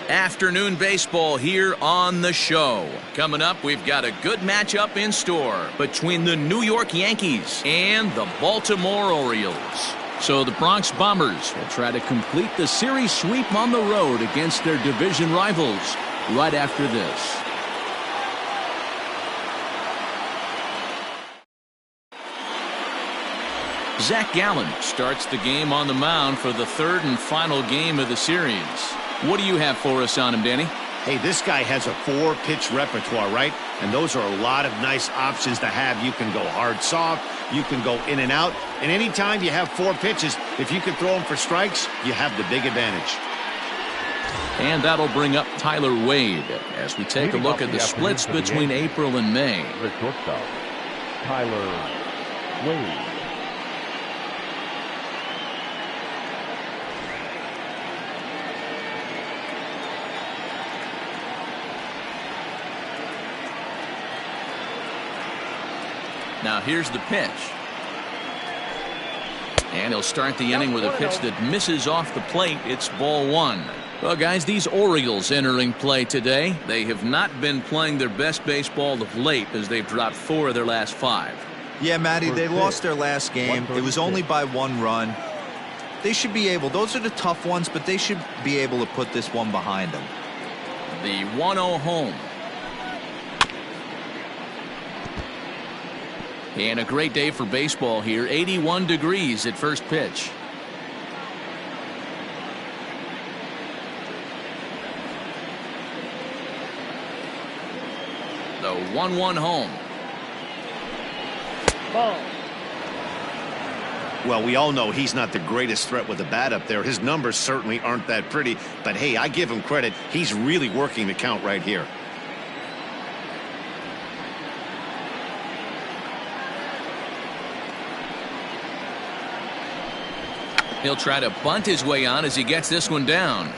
Afternoon baseball here on the show. Coming up, we've got a good matchup in store between the New York Yankees and the Baltimore Orioles. So the Bronx Bombers will try to complete the series sweep on the road against their division rivals right after this. Zach Gallen starts the game on the mound for the third and final game of the series. What do you have for us on him, Danny? Hey, this guy has a 4-pitch repertoire, right? And those are a lot of nice options to have. You can go hard, soft. You can go in and out. And anytime you have 4 pitches, if you can throw them for strikes, you have the big advantage. And that'll bring up Tyler Wade as we take a look at the splits between April and May. The shortstop, Tyler Wade. Now here's the pitch. And he'll start the inning with a pitch that misses off the plate. It's ball 1. Well, guys, these Orioles entering play today, they have not been playing their best baseball of late as they've dropped 4 of their last 5. Yeah, Matty, they lost their last game. It was only by 1 run. They should be able, those are the tough ones, but they should be able to put this one behind them. The 1-0 home. And a great day for baseball here. 81 degrees at first pitch. The 1-1 home. Ball. Well, we all know he's not the greatest threat with the bat up there. His numbers certainly aren't that pretty. But, hey, I give him credit. He's really working the count right here. He'll try to bunt his way on as he gets this one down.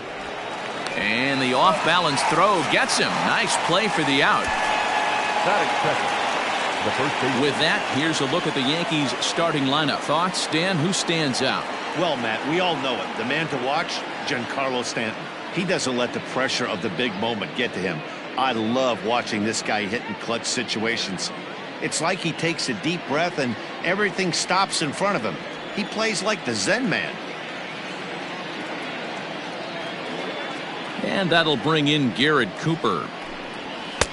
And the off-balance throw gets him. Nice play for the out. With that, here's a look at the Yankees starting lineup. Thoughts, Dan? Who stands out? Well, Matt, we all know it. The man to watch, Giancarlo Stanton. He doesn't let the pressure of the big moment get to him. I love watching this guy hit in clutch situations. It's like he takes a deep breath and everything stops in front of him. He plays like the Zen man. And that'll bring in Garrett Cooper.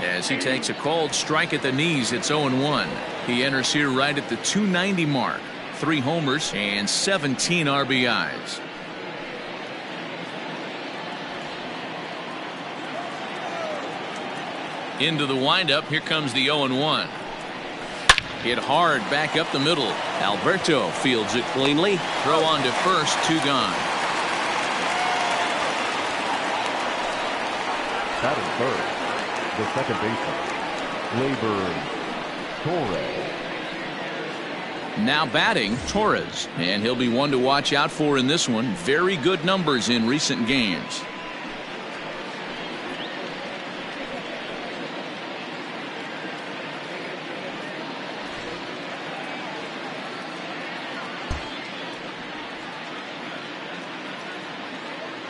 As he takes a cold strike at the knees, it's 0-1. He enters here right at the 290 mark. 3 homers and 17 RBIs. Into the windup, here comes the 0-1. Hit hard back up the middle. Alberto fields it cleanly. Throw on to first, 2 gone. Batting first, the second baseman, Gleyber Torres. Now batting, Torres. And he'll be one to watch out for in this one. Very good numbers in recent games.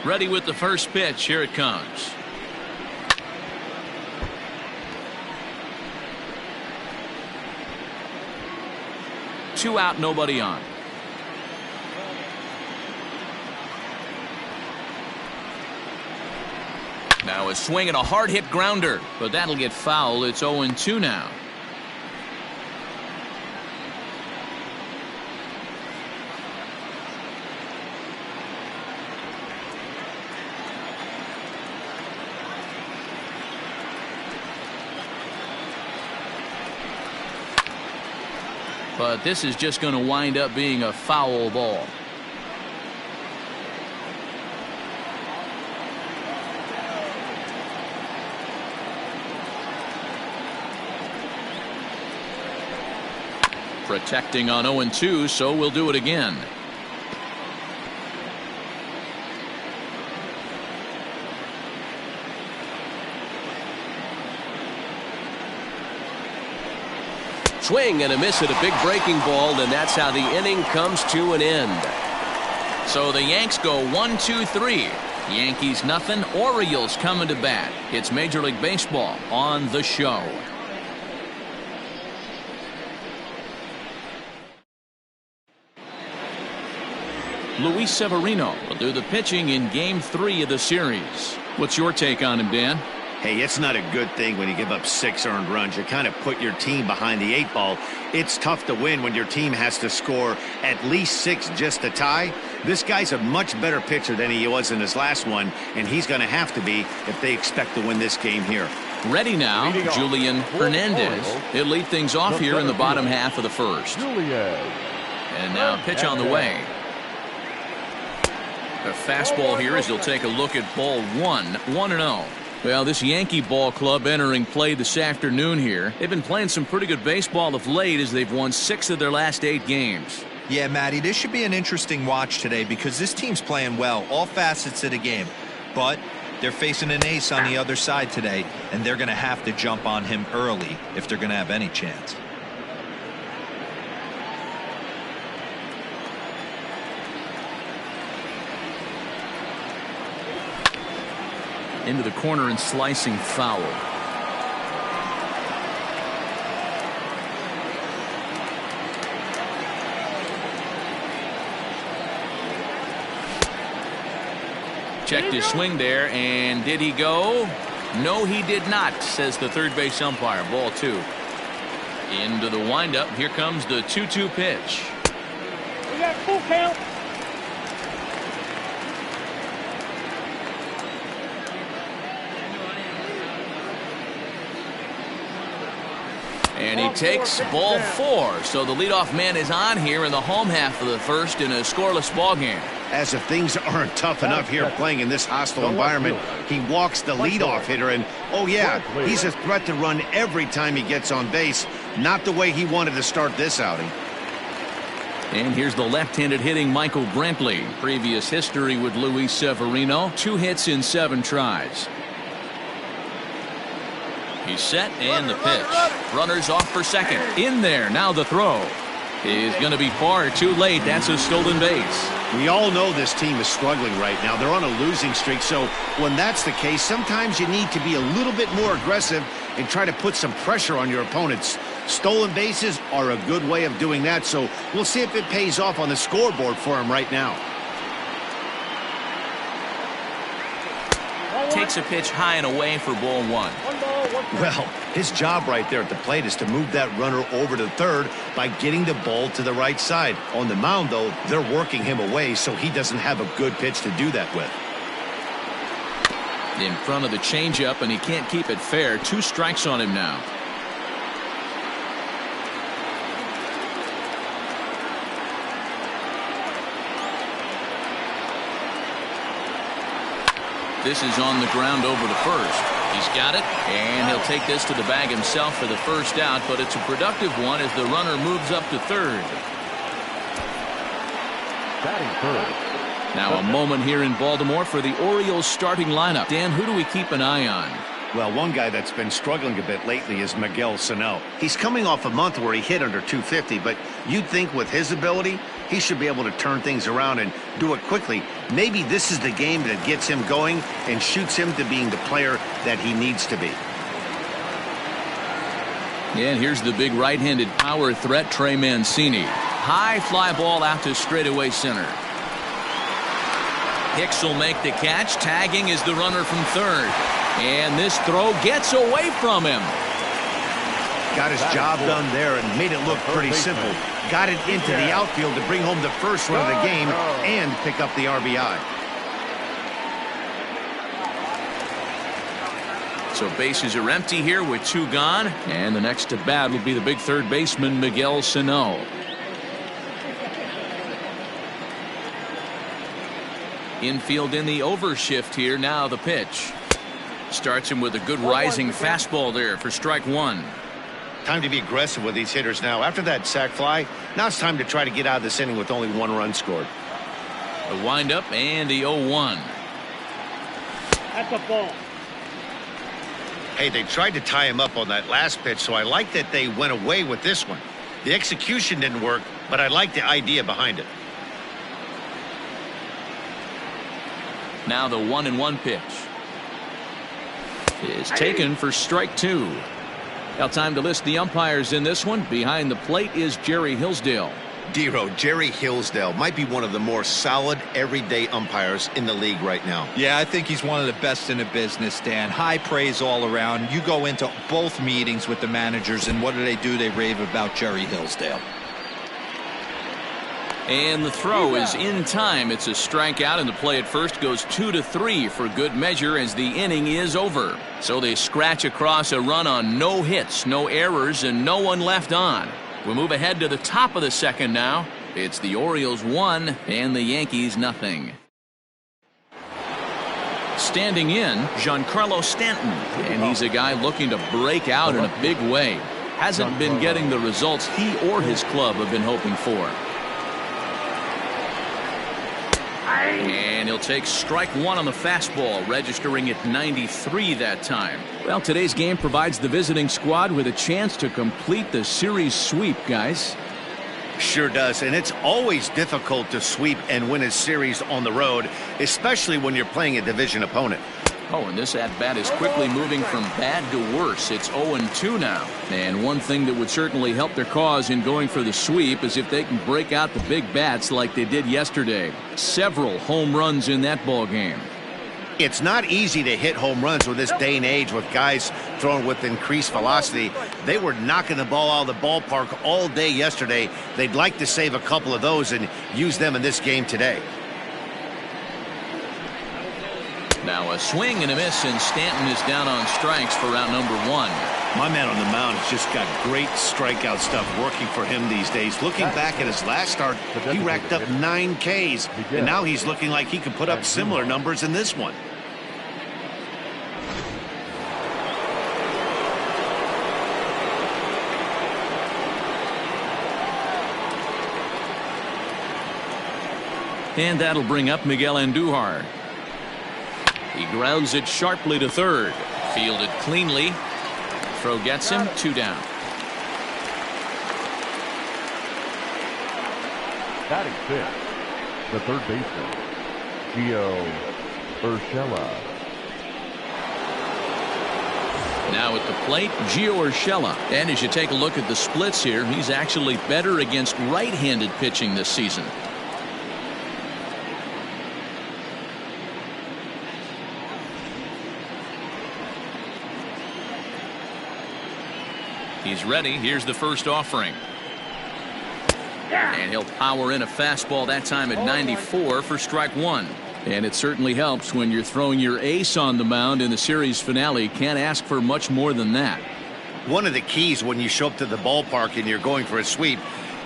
Ready with the first pitch. Here it comes. Two out, nobody on. Now a swing and a hard hit grounder, but that'll get foul. It's 0-2 now. But this is just going to wind up being a foul ball. Protecting on 0-2, so we'll do it again. Swing and a miss at a big breaking ball, and that's how the inning comes to an end. So the Yanks go 1-2-3. Yankees nothing, Orioles coming to bat. It's Major League Baseball on the show. Luis Severino will do the pitching in Game 3 of the series. What's your take on him, Dan? Hey, it's not a good thing when you give up 6 earned runs. You kind of put your team behind the 8 ball. It's tough to win when your team has to score at least 6 just to tie. This guy's a much better pitcher than he was in his last one, and he's going to have to be if they expect to win this game here. Ready now, Julian Hernandez. He'll lead things off here in the bottom half of the first. And now pitch on the way. A fastball here as he'll take a look at ball 1, 1-0. Well, this Yankee ball club entering play this afternoon here. They've been playing some pretty good baseball of late as they've won 6 of their last 8 games. Yeah, Matty, this should be an interesting watch today because this team's playing well, all facets of the game. But they're facing an ace on the other side today, and they're going to have to jump on him early if they're going to have any chance. Into the corner and slicing foul. Checked his swing there, and did he go? No, he did not, says the third base umpire. Ball 2. Into the windup. Here comes the 2-2 pitch. We got full count. And he takes ball 4. So the leadoff man is on here in the home half of the first in a scoreless ball game. As if things aren't tough enough here playing in this hostile environment, he walks the leadoff hitter, and oh yeah, he's a threat to run every time he gets on base. Not the way he wanted to start this outing. And here's the left-handed hitting Michael Brantley. Previous history with Luis Severino, 2 hits in 7 tries. He's set, and the pitch. Runners off for second. In there. Now the throw is going to be far too late. That's a stolen base. We all know this team is struggling right now. They're on a losing streak, so when that's the case, sometimes you need to be a little bit more aggressive and try to put some pressure on your opponents. Stolen bases are a good way of doing that, so we'll see if it pays off on the scoreboard for him right now. Takes a pitch high and away for ball 1. Well, his job right there at the plate is to move that runner over to third by getting the ball to the right side. On the mound, though, they're working him away, so he doesn't have a good pitch to do that with. In front of the changeup, and he can't keep it fair. 2 strikes on him now. This is on the ground over to first. He's got it, and he'll take this to the bag himself for the first out, but it's a productive one as the runner moves up to third. Batting first. Now a moment here in Baltimore for the Orioles starting lineup. Dan, who do we keep an eye on? Well, one guy that's been struggling a bit lately is Miguel Sano. He's coming off a month where he hit under 250, but you'd think with his ability, he should be able to turn things around and do it quickly. Maybe this is the game that gets him going and shoots him to being the player that he needs to be. And here's the big right-handed power threat, Trey Mancini. High fly ball out to straightaway center. Hicks will make the catch. Tagging is the runner from third. And this throw gets away from him. Got his job done there and made it look pretty simple. Got it into the outfield to bring home the first run of the game and pick up the RBI. So bases are empty here with 2 gone. And the next to bat will be the big third baseman, Miguel Sano. Infield in the overshift here. Now the pitch. Starts him with a good rising fastball there for strike 1. Time to be aggressive with these hitters now. After that sac fly, now it's time to try to get out of this inning with only 1 run scored. A windup and the 0-1. That's a ball. Hey, they tried to tie him up on that last pitch, so I like that they went away with this one. The execution didn't work, but I like the idea behind it. Now the 1-1 pitch is taken for strike 2. Now time to list the umpires in this one. Behind the plate is Jerry Hillsdale. Dero, Jerry Hillsdale might be one of the more solid everyday umpires in the league right now. Yeah, I think he's one of the best in the business, Dan. High praise all around. You go into both meetings with the managers, and what do? They rave about Jerry Hillsdale. And the throw is in time. It's a strikeout, and the play at first goes 2-3 for good measure as the inning is over. So they scratch across a run on no hits, no errors, and no one left on. We'll move ahead to the top of the second now. It's the Orioles 1 and the Yankees nothing. Standing in, Giancarlo Stanton, and he's a guy looking to break out in a big way. Hasn't been getting the results he or his club have been hoping for. And he'll take strike 1 on the fastball, registering at 93 that time. Well, today's game provides the visiting squad with a chance to complete the series sweep, guys. Sure does, and it's always difficult to sweep and win a series on the road, especially when you're playing a division opponent. Oh, and this at-bat is quickly moving from bad to worse. It's 0-2 now. And one thing that would certainly help their cause in going for the sweep is if they can break out the big bats like they did yesterday. Several home runs in that ball game. It's not easy to hit home runs with this day and age with guys throwing with increased velocity. They were knocking the ball out of the ballpark all day yesterday. They'd like to save a couple of those and use them in this game today. Now a swing and a miss, and Stanton is down on strikes for round number 1. My man on the mound has just got great strikeout stuff working for him these days. Looking back at his last start, he racked up 9 Ks, and now he's looking like he could put up similar numbers in this one. And that'll bring up Miguel Andujar. He grounds it sharply to third. Fielded cleanly. Throw gets him, 2 down. Batting fifth, the third baseman, Gio Urshela. Now at the plate, Gio Urshela. And as you take a look at the splits here, he's actually better against right-handed pitching this season. He's ready. Here's the first offering. And he'll power in a fastball that time at 94 for strike 1. And it certainly helps when you're throwing your ace on the mound in the series finale. Can't ask for much more than that. One of the keys when you show up to the ballpark and you're going for a sweep,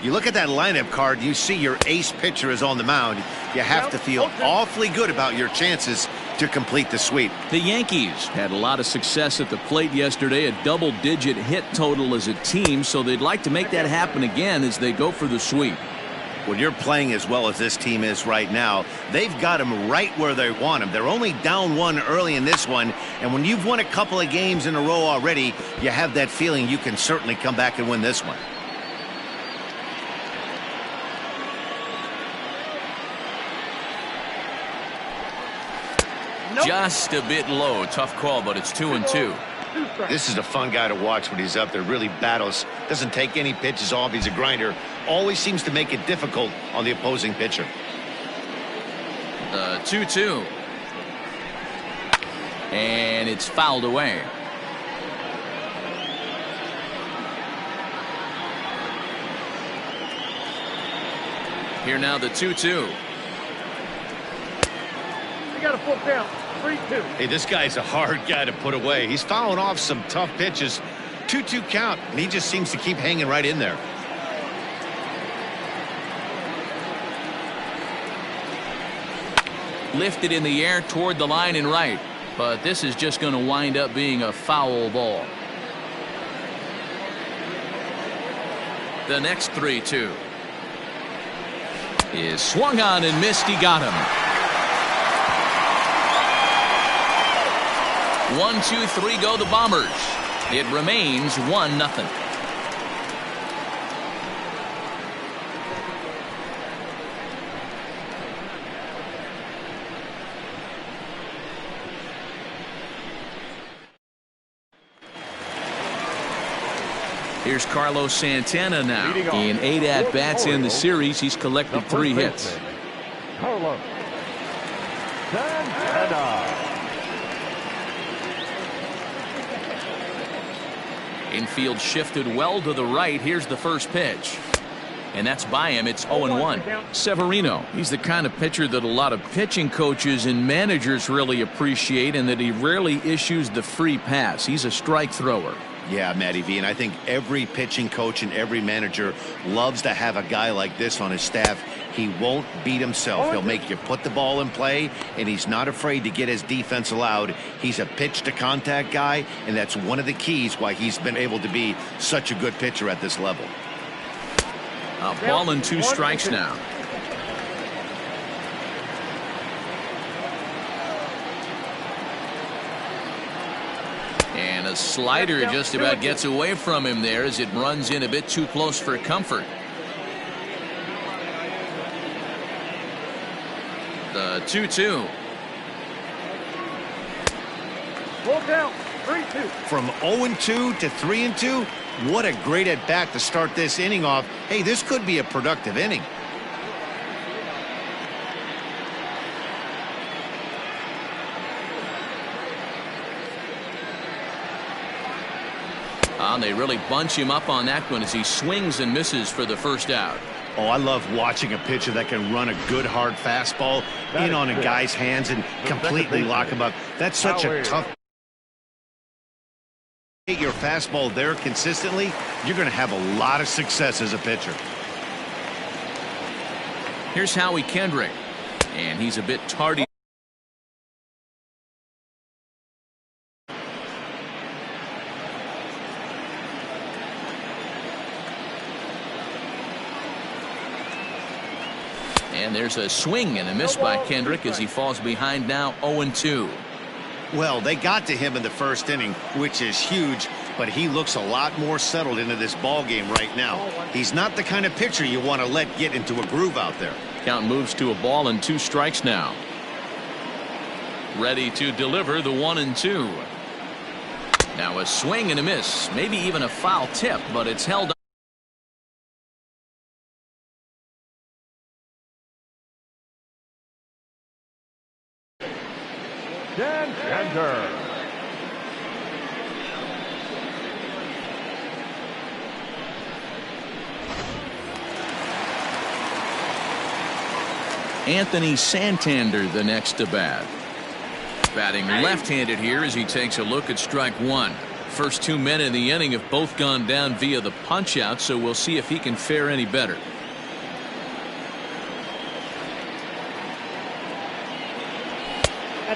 you look at that lineup card, you see your ace pitcher is on the mound. You have to feel awfully good about your chances to complete the sweep. The Yankees had a lot of success at the plate yesterday, a double-digit hit total as a team, so they'd like to make that happen again as they go for the sweep. When you're playing as well as this team is right now, they've got them right where they want them. They're only down 1 early in this one, and when you've won a couple of games in a row already, you have that feeling you can certainly come back and win this one. Just a bit low. Tough call, but it's 2-2. This is a fun guy to watch when he's up there. Really battles. Doesn't take any pitches off. He's a grinder. Always seems to make it difficult on the opposing pitcher. 2-2. And it's fouled away. Here now the 2-2. We got a full count. 3-2. Hey, this guy's a hard guy to put away. He's fouling off some tough pitches. 2-2 count, and he just seems to keep hanging right in there. Lifted in the air toward the line and right, but this is just going to wind up being a foul ball. The next 3-2 is swung on and missed. He got him. 1, 2, 3 go the Bombers. It remains 1-0. Here's Carlos Santana now. In 8 at-bats in the series, he's collected 3 hits. Carlos Santana. Infield shifted well to the right. Here's the first pitch. And that's by him. It's 0-1. Severino, he's the kind of pitcher that a lot of pitching coaches and managers really appreciate, and that he rarely issues the free pass. He's a strike thrower. Yeah, Matty V, and I think every pitching coach and every manager loves to have a guy like this on his staff. He won't beat himself. He'll make you put the ball in play, and he's not afraid to get his defense allowed. He's a pitch-to-contact guy, and that's one of the keys why he's been able to be such a good pitcher at this level. A ball and 2 strikes now. And a slider just about gets away from him there as it runs in a bit too close for comfort. The 2-2. Full count. 3-2. From 0-2 to 3-2, what a great at-bat to start this inning off. Hey, this could be a productive inning. They really bunch him up on that one as he swings and misses for the first out. Oh, I love watching a pitcher that can run a good hard fastball in on a guy's hands and completely lock him up. That's such a tough. Get your fastball there consistently, you're going to have a lot of success as a pitcher. Here's Howie Kendrick, and he's a bit tardy. And there's a swing and a miss by Kendrick as he falls behind now 0-2. Well, they got to him in the first inning, which is huge, but he looks a lot more settled into this ball game right now. He's not the kind of pitcher you want to let get into a groove out there. Count moves to a ball and 2 strikes now. Ready to deliver the 1-2. Now a swing and a miss, maybe even a foul tip, but it's held up. Anthony Santander the next to bat. Batting left-handed here as he takes a look at strike 1. First 2 men in the inning have both gone down via the punch-out, so we'll see if he can fare any better.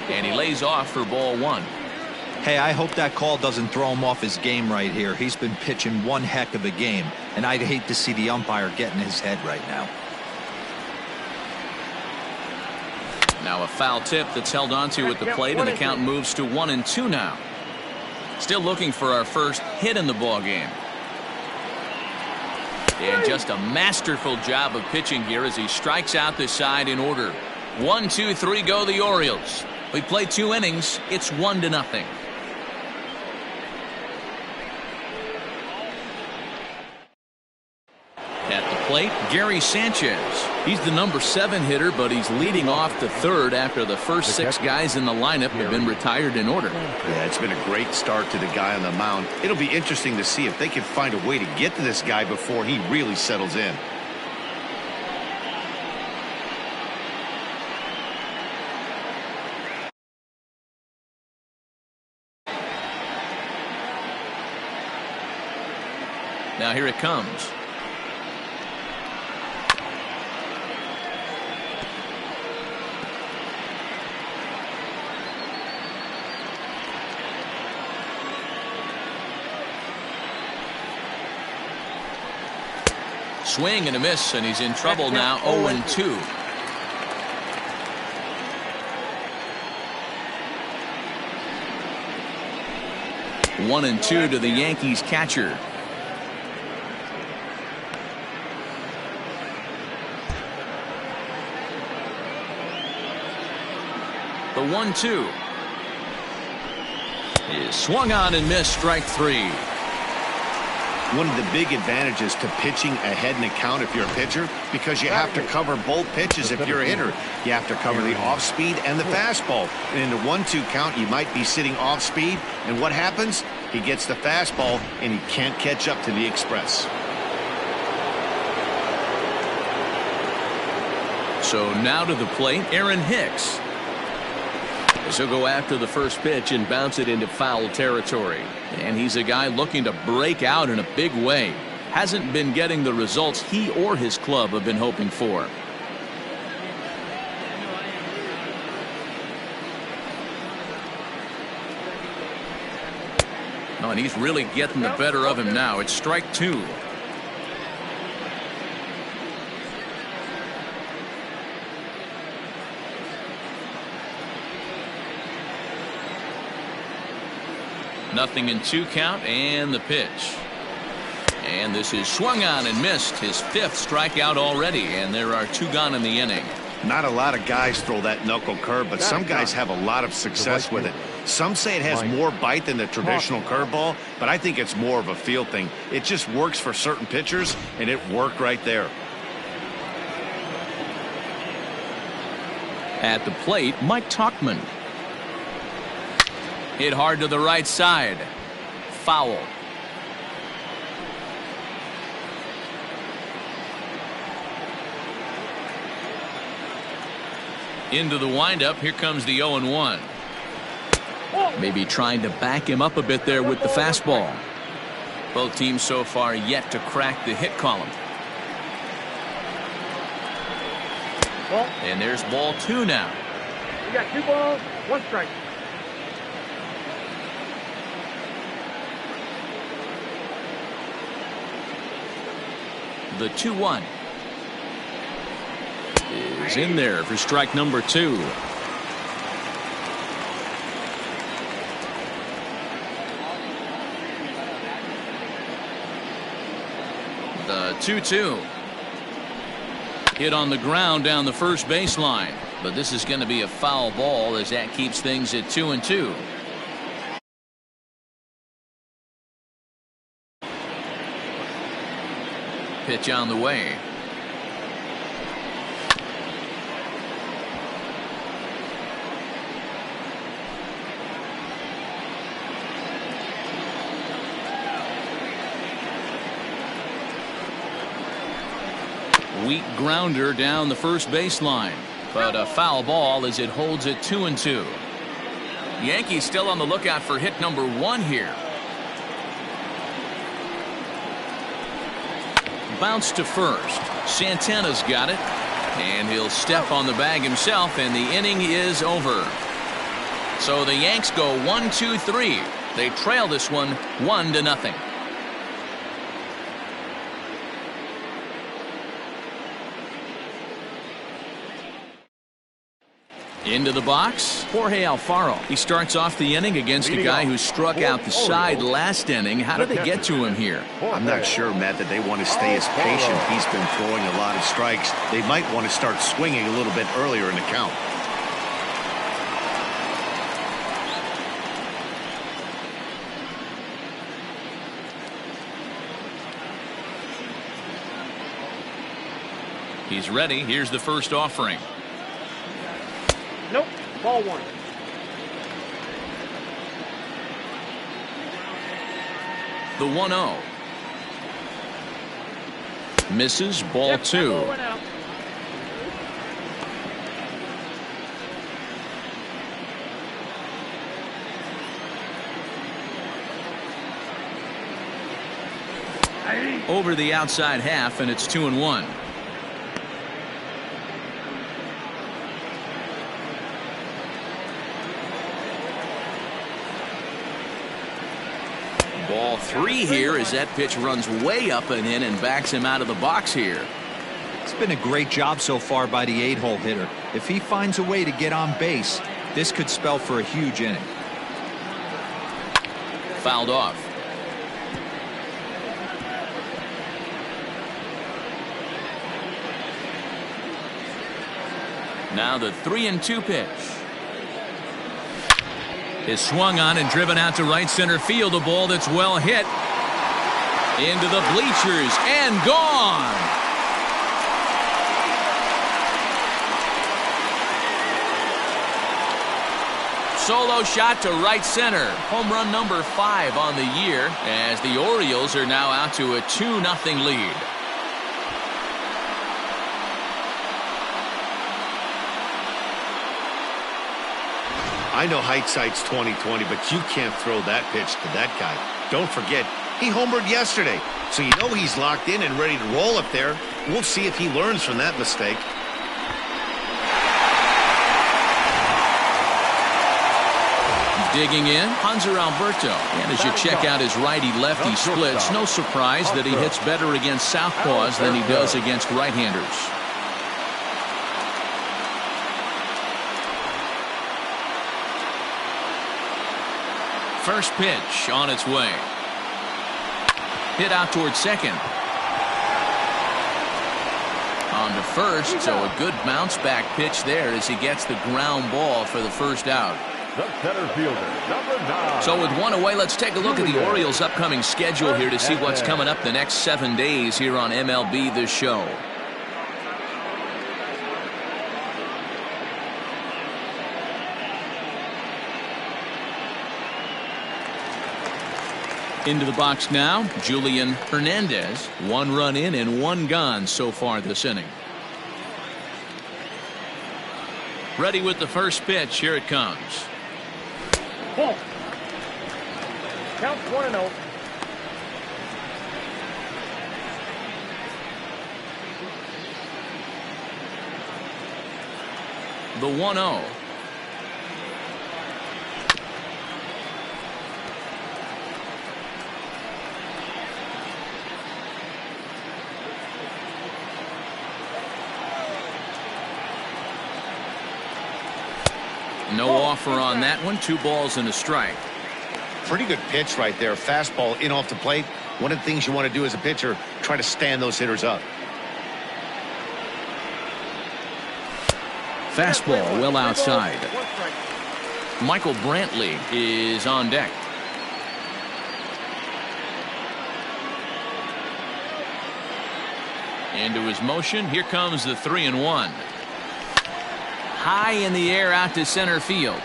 And he lays off for ball 1. Hey, I hope that call doesn't throw him off his game right here. He's been pitching one heck of a game, and I'd hate to see the umpire get in his head right now. Now a foul tip that's held onto at the plate, and the count moves to 1-2 now. Still looking for our first hit in the ball game. And just a masterful job of pitching here as he strikes out the side in order. 1, 2, 3 go the Orioles. We played 2 innings. It's 1-0. At the plate, Gary Sanchez. He's the number 7 hitter, but he's leading off the 3rd after the first 6 guys in the lineup have been retired in order. Yeah, it's been a great start to the guy on the mound. It'll be interesting to see if they can find a way to get to this guy before he really settles in. Now here it comes. Swing and a miss, and he's in trouble now. 0-2. One and 2 to the Yankees catcher. The 1-2 is swung on and missed. Strike 3. one of the big advantages to pitching ahead in the count if you're a pitcher, because you have to cover both pitches if you're a hitter. You have to cover the off-speed and the fastball. And in the 1-2 count, you might be sitting off-speed, and what happens? He gets the fastball, and he can't catch up to the express. So now to the plate, Aaron Hicks. So go after the first pitch and bounce it into foul territory. And he's a guy looking to break out in a big way. Hasn't been getting the results he or his club have been hoping for. Oh, and he's really getting the better of him now. It's strike 2. Nothing in 2 count, and the pitch. And this is swung on and missed. His 5th strikeout already, and there are 2 gone in the inning. Not a lot of guys throw that knuckle curve, but some guys have a lot of success with it. Some say it has more bite than the traditional curveball, but I think it's more of a feel thing. It just works for certain pitchers, and it worked right there. At the plate, Mike Tauchman. Hit hard to the right side. Foul. Into the windup. Here comes the 0-1. Maybe trying to back him up a bit there with the fastball. Both teams so far yet to crack the hit column. And there's ball 2 now. You got 2 balls, 1 strike. The 2-1 is in there for strike number 2. The 2-2 hit on the ground down the first baseline, but this is going to be a foul ball as that keeps things at 2-2. Pitch on the way. Weak grounder down the first baseline, but a foul ball as it holds it 2-2. Yankees still on the lookout for hit number 1 here. Bounce to first. Santana's got it, and he'll step on the bag himself, and the inning is over. So the Yanks go 1-2-3. They trail this one 1-0. Into the box, Jorge Alfaro. He starts off the inning against a guy who struck out the side last inning. How did they get to him here? I'm not sure, Matt, that they want to stay as patient. He's been throwing a lot of strikes. They might want to start swinging a little bit earlier in the count. He's ready. Here's the first offering. Nope. Ball 1. The 1-0. Misses. Ball 2. Over the outside half, and it's 2-1. Ball 3 here as that pitch runs way up and in and backs him out of the box here. It's been a great job so far by the 8-hole hitter. If he finds a way to get on base, this could spell for a huge inning. Fouled off. Now the 3-2 pitch. Is swung on and driven out to right center field. A ball that's well hit. Into the bleachers and gone. Solo shot to right center. Home run number 5 on the year as the Orioles are now out to a 2-0 lead. I know hindsight's 20/20, but you can't throw that pitch to that guy. Don't forget, he homered yesterday, so you know he's locked in and ready to roll up there. We'll see if he learns from that mistake. Digging in, Hanser Alberto. And as you check out his righty-lefty splits, no surprise that he hits better against southpaws than he does against right-handers. First pitch on its way. Hit out towards second. On to first, so a good bounce-back pitch there as he gets the ground ball for the first out. The center fielder, number 9. So with one away, let's take a look at the Orioles' upcoming schedule here to see what's coming up the next 7 days here on MLB The Show. Into the box now, Julian Hernandez. 1 run in and 1 gone so far this inning. Ready with the first pitch. Here it comes. Ball. Count 1-0. The 1-0. No offer on that one. 2 balls and a strike. Pretty good pitch right there. Fastball in off the plate. One of the things you want to do as a pitcher, try to stand those hitters up. Fastball well outside. Michael Brantley is on deck. Into his motion. Here comes the 3-1. High in the air out to center field.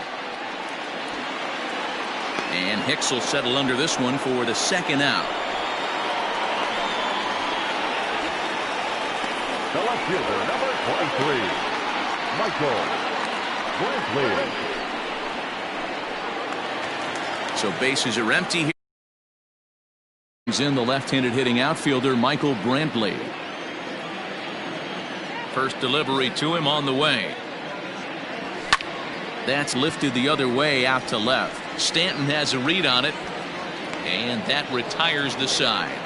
And Hicks will settle under this one for the second out. The left fielder, number 23, Michael Brantley. So bases are empty here. He's in the left-handed hitting outfielder Michael Brantley. First delivery to him on the way. That's lifted the other way out to left. Stanton has a read on it, and that retires the side.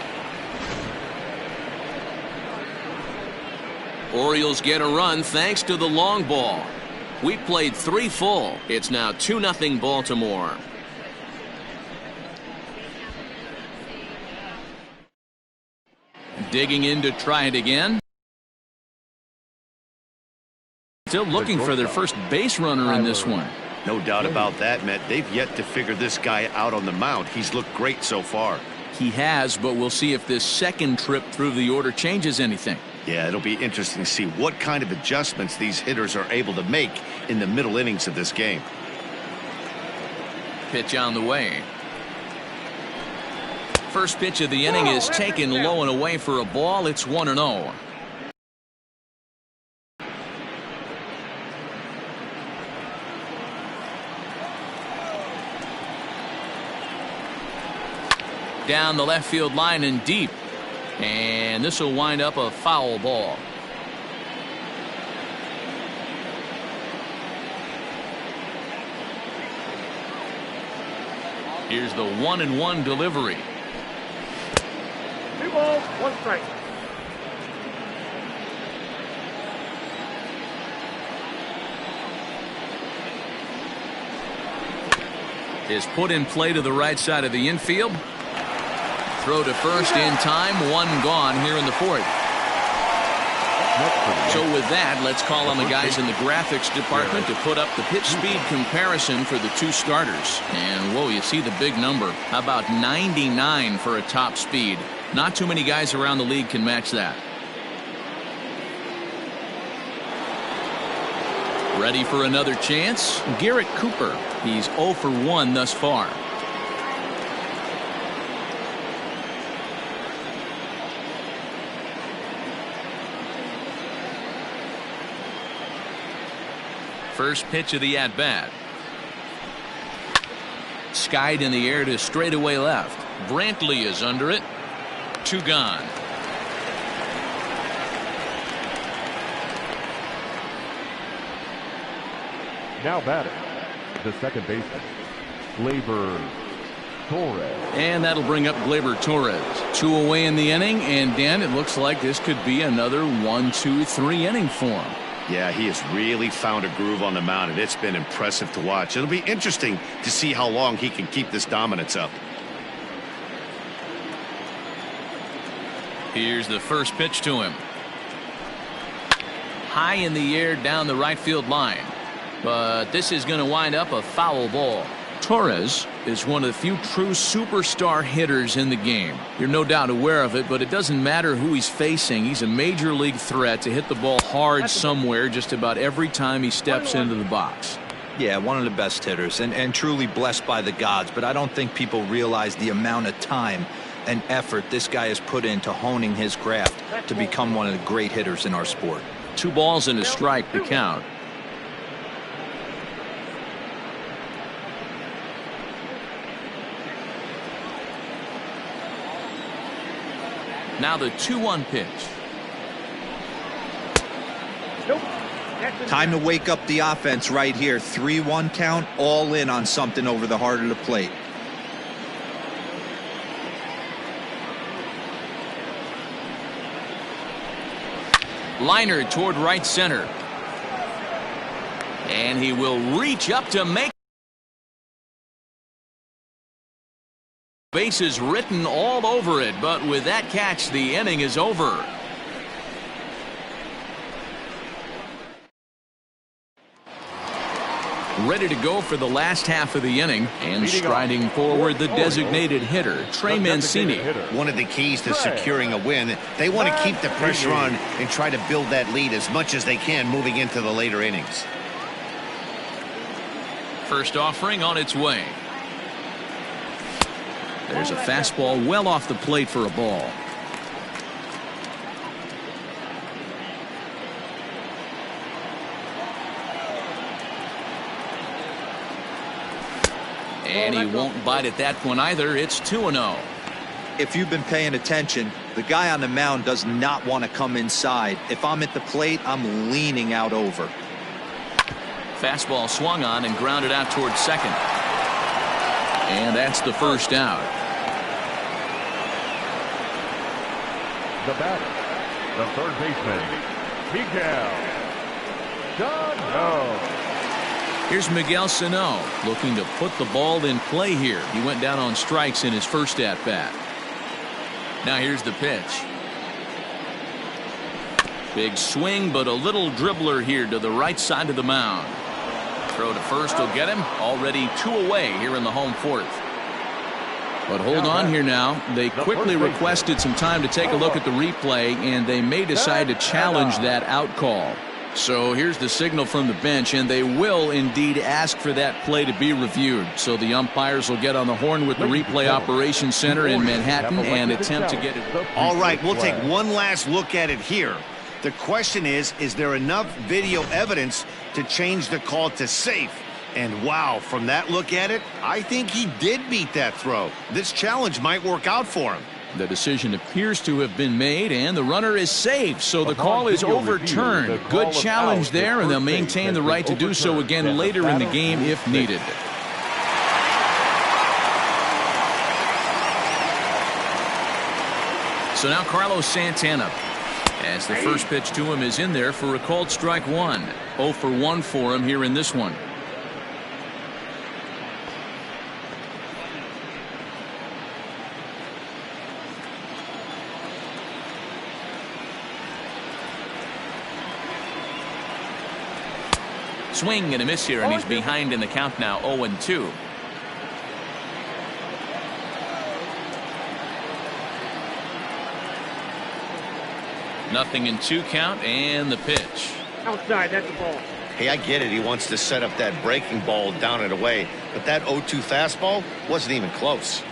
Orioles get a run thanks to the long ball. We played 3 full. It's now 2-0 Baltimore. Digging in to try it again. Still looking for their first base runner in this one. No doubt about that, Matt. They've yet to figure this guy out on the mound. He's looked great so far. He has, but we'll see if this second trip through the order changes anything. Yeah, it'll be interesting to see what kind of adjustments these hitters are able to make in the middle innings of this game. Pitch on the way. First pitch of the inning is taken low and away for a ball. It's 1-0. Down the left field line and deep. And this will wind up a foul ball. Here's the 1-1 delivery. 2 balls, 1 strike. Is put in play to the right side of the infield. Throw to first in time. 1 gone here in the 4th. So with that, let's call on the guys in the graphics department to put up the pitch speed comparison for the 2 starters. And whoa, you see the big number. How about 99 for a top speed? Not too many guys around the league can match that. Ready for another chance? Garrett Cooper. He's 0 for 1 thus far. First pitch of the at-bat. Skied in the air to straightaway left. Brantley is under it. 2 gone. Now batting, the second baseman, Gleyber Torres. And that'll bring up Gleyber Torres. 2 away in the inning, and Dan, it looks like this could be another 1-2-3 inning for him. Yeah, he has really found a groove on the mound, and it's been impressive to watch. It'll be interesting to see how long he can keep this dominance up. Here's the first pitch to him. High in the air down the right field line. But this is going to wind up a foul ball. Torres is one of the few true superstar hitters in the game. You're no doubt aware of it, but it doesn't matter who he's facing. He's a major league threat to hit the ball hard somewhere just about every time he steps into the box. Yeah, one of the best hitters and truly blessed by the gods, but I don't think people realize the amount of time and effort this guy has put into honing his craft to become one of the great hitters in our sport. 2 balls and a strike to count. Now the 2-1 pitch. Time to wake up the offense right here. 3-1 count, all in on something over the heart of the plate. Liner toward right center. And he will reach up to make. Bases written all over it, but with that catch, the inning is over. Ready to go for the last half of the inning, and striding forward the designated hitter, Trey Mancini. One of the keys to securing a win, they want to keep the pressure on and try to build that lead as much as they can moving into the later innings. First offering on its way. There's a fastball well off the plate for a ball. And he won't bite at that one either. It's 2-0. If you've been paying attention, the guy on the mound does not want to come inside. If I'm at the plate, I'm leaning out over. Fastball swung on and grounded out towards second. And that's the first out. The batter, the third baseman, Miguel Sano. Here's Miguel Sano looking to put the ball in play here. He went down on strikes in his first at-bat. Now here's the pitch. Big swing, but a little dribbler here to the right side of the mound. Throw to first will get him. Already 2 away here in the home fourth. But hold on here now. They quickly requested some time to take a look at the replay, and they may decide to challenge that out call. So here's the signal from the bench, and they will indeed ask for that play to be reviewed. So the umpires will get on the horn with the replay operations center in Manhattan and attempt to get it. All right, we'll take one last look at it here. The question is there enough video evidence to change the call to safe? And wow, from that look at it, I think he did beat that throw. This challenge might work out for him. The decision appears to have been made, and the runner is safe, so the call is overturned. Good challenge there, and they'll maintain the right to do so again later in the game if needed. So now Carlos Santana, as the first pitch to him is in there for a called strike one. 0 for 1 for him here in this one. Swing and a miss here, and he's behind in the count now, 0-2. 0-2 count and the pitch. Outside, that's the ball. Hey, I get it. He wants to set up that breaking ball down and away. But that 0-2 fastball wasn't even close.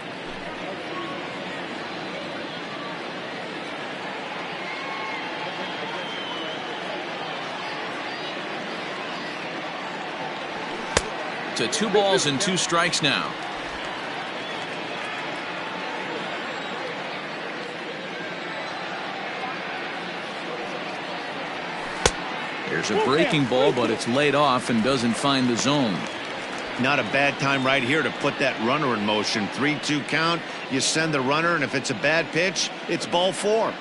To 2 balls and 2 strikes now. There's a breaking ball, but it's laid off and doesn't find the zone. Not a bad time right here to put that runner in motion. 3-2 count. You send the runner, and if it's a bad pitch, it's ball 4.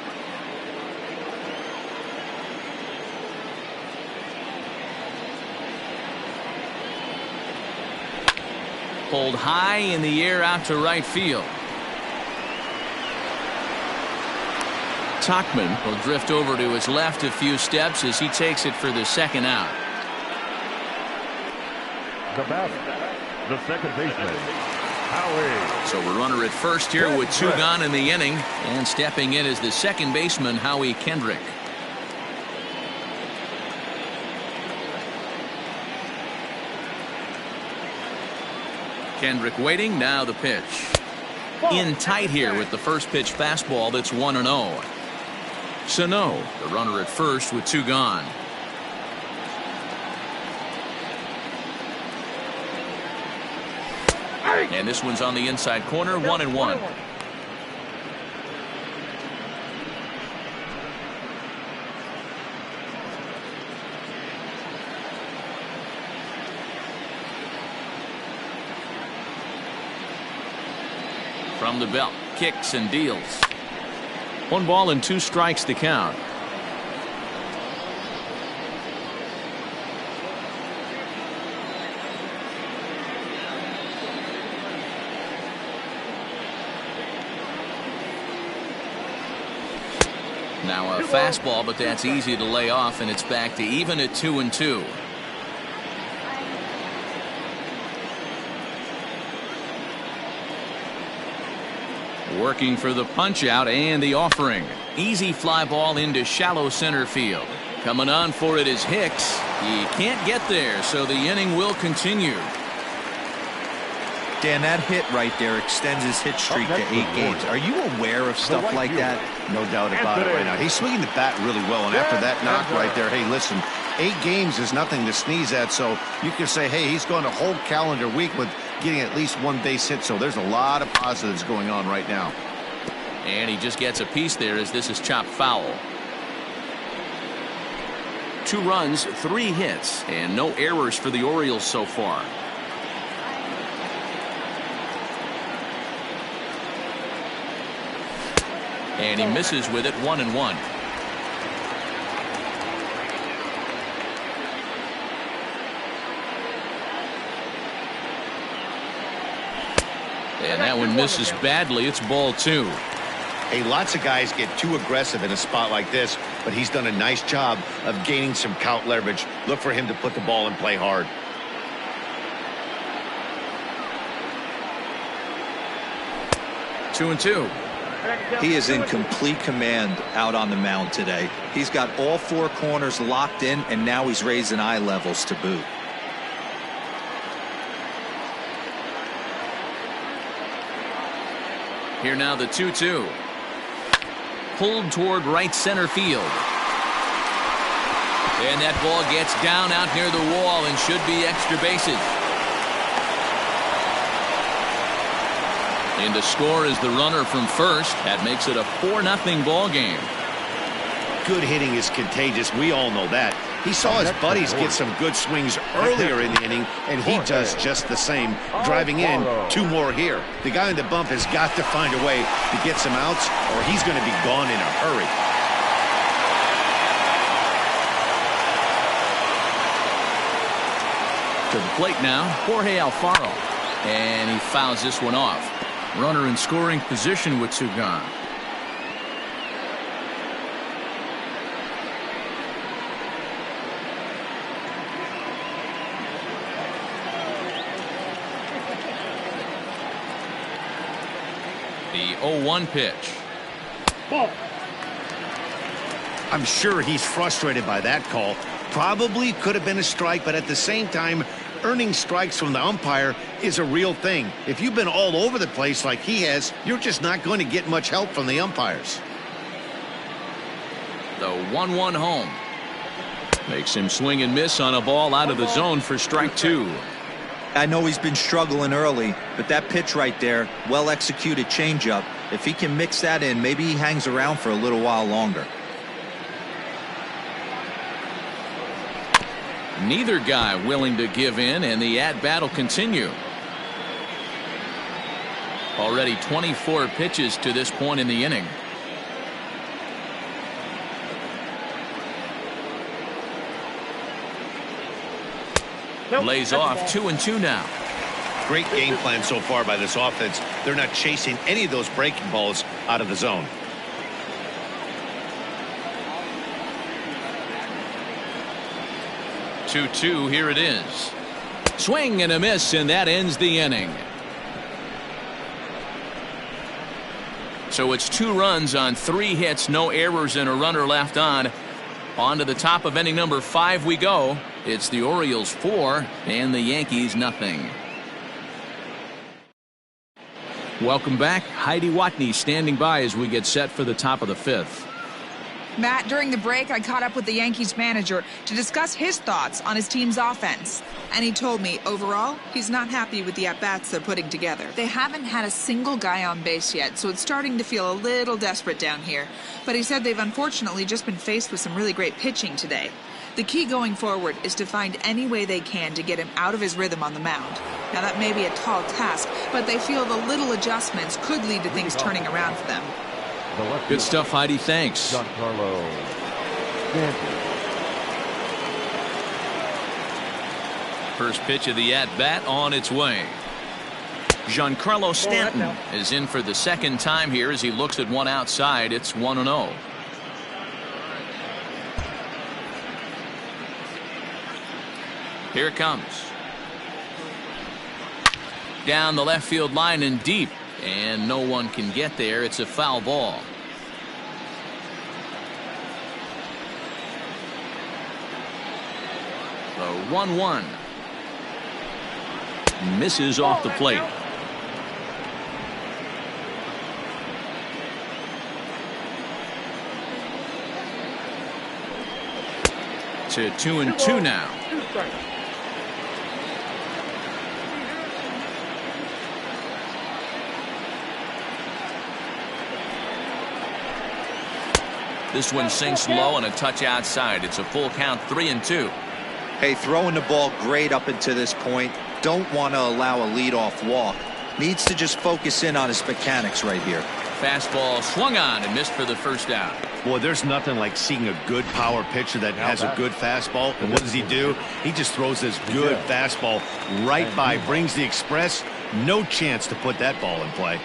Pulled high in the air out to right field. Tachman will drift over to his left a few steps as he takes it for the second out. The batter, the second baseman, Howie. So a runner at first here with 2 gone in the inning, and stepping in is the second baseman, Howie Kendrick. Kendrick waiting. Now the pitch. In tight here with the first pitch fastball that's 1-0. Sano, the runner at first with 2 gone. And this one's on the inside corner, 1-1. From the belt, kicks and deals. 1 ball and 2 strikes to count. Now a fastball, but that's easy to lay off, and it's back to even at 2-2. Working for the punch out and the offering. Easy fly ball into shallow center field. Coming on for it is Hicks. He can't get there, so the inning will continue. Dan, that hit right there extends his hit streak to 8 games. Are you aware of stuff like that? No doubt about it right now. He's swinging the bat really well, and after that knock right there, hey, listen, 8 games is nothing to sneeze at, so you can say, hey, he's going a whole calendar week with getting at least 1 base hit, so there's a lot of positives going on right now. And he just gets a piece there as this is chopped foul. 2 runs, 3 hits, and no errors for the Orioles so far. And he misses with it, 1-1. And that one misses badly. It's ball 2. Hey, lots of guys get too aggressive in a spot like this, but he's done a nice job of gaining some count leverage. Look for him to put the ball in play hard. Two and two. He is in complete command out on the mound today. He's got all 4 corners locked in, and now he's raising eye levels to boot. Here now the 2-2. Pulled toward right center field. And that ball gets down out near the wall and should be extra bases. And to score is the runner from first. That makes it a 4-0 ball game. Good hitting is contagious. We all know that. He saw his buddies get some good swings earlier in the inning, and he does just the same, driving in 2 more here. The guy in the bump has got to find a way to get some outs, or he's going to be gone in a hurry. To the plate now, Jorge Alfaro. And he fouls this one off. Runner in scoring position with 2 gone. The 0-1 pitch. Ball. I'm sure he's frustrated by that call. Probably could have been a strike, but at the same time, earning strikes from the umpire is a real thing. If you've been all over the place like he has, you're just not going to get much help from the umpires. The 1-1 home. Makes him swing and miss on a ball out of the zone for strike 2. I know he's been struggling early, but that pitch right there, well-executed changeup, if he can mix that in, maybe he hangs around for a little while longer. Neither guy willing to give in, and the at-bat will continue. Already 24 pitches to this point in the inning. Lays off 2-2 now. Great game plan so far by this offense. They're not chasing any of those breaking balls out of the zone. Two, here it is. Swing and a miss, and that ends the inning. So it's 2 runs on 3 hits, no errors, and a runner left on. On to the top of inning number 5 we go. It's the Orioles 4 and the Yankees nothing. Welcome back. Heidi Watney standing by as we get set for the top of the 5th. Matt, during the break, I caught up with the Yankees manager to discuss his thoughts on his team's offense. And he told me, overall, he's not happy with the at-bats they're putting together. They haven't had a single guy on base yet, so it's starting to feel a little desperate down here. But he said they've unfortunately just been faced with some really great pitching today. The key going forward is to find any way they can to get him out of his rhythm on the mound. Now, that may be a tall task, but they feel the little adjustments could lead to things turning around for them. Good stuff, Heidi. Thanks. Giancarlo Stanton. First pitch of the at-bat on its way. Giancarlo Stanton is in for the second time here as he looks at one outside. It's 1-0. Here it comes. Down the left field line and deep. And no one can get there. It's a foul ball. The 1-1. Misses off the plate. To 2-2 now. This one sinks low and a touch outside. It's a full count, 3-2. Hey, throwing the ball great up until this point. Don't want to allow a leadoff walk. Needs to just focus in on his mechanics right here. Fastball swung on and missed for the first out. Boy, there's nothing like seeing a good power pitcher that has a good fastball. And what does he do? He just throws this good fastball right by, brings the express. No chance to put that ball in play.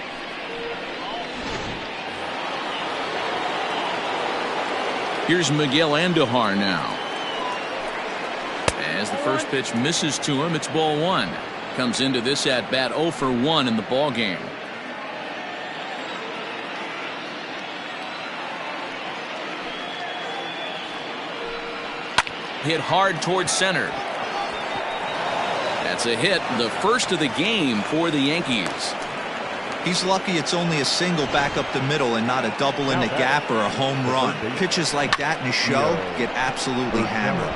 Here's Miguel Andujar now. As the first pitch misses to him, it's ball 1. Comes into this at bat 0 for 1 in the ball game. Hit hard towards center. That's a hit, the first of the game for the Yankees. He's lucky it's only a single back up the middle and not a double in the gap or a home run. Pitches like that in a show get absolutely hammered.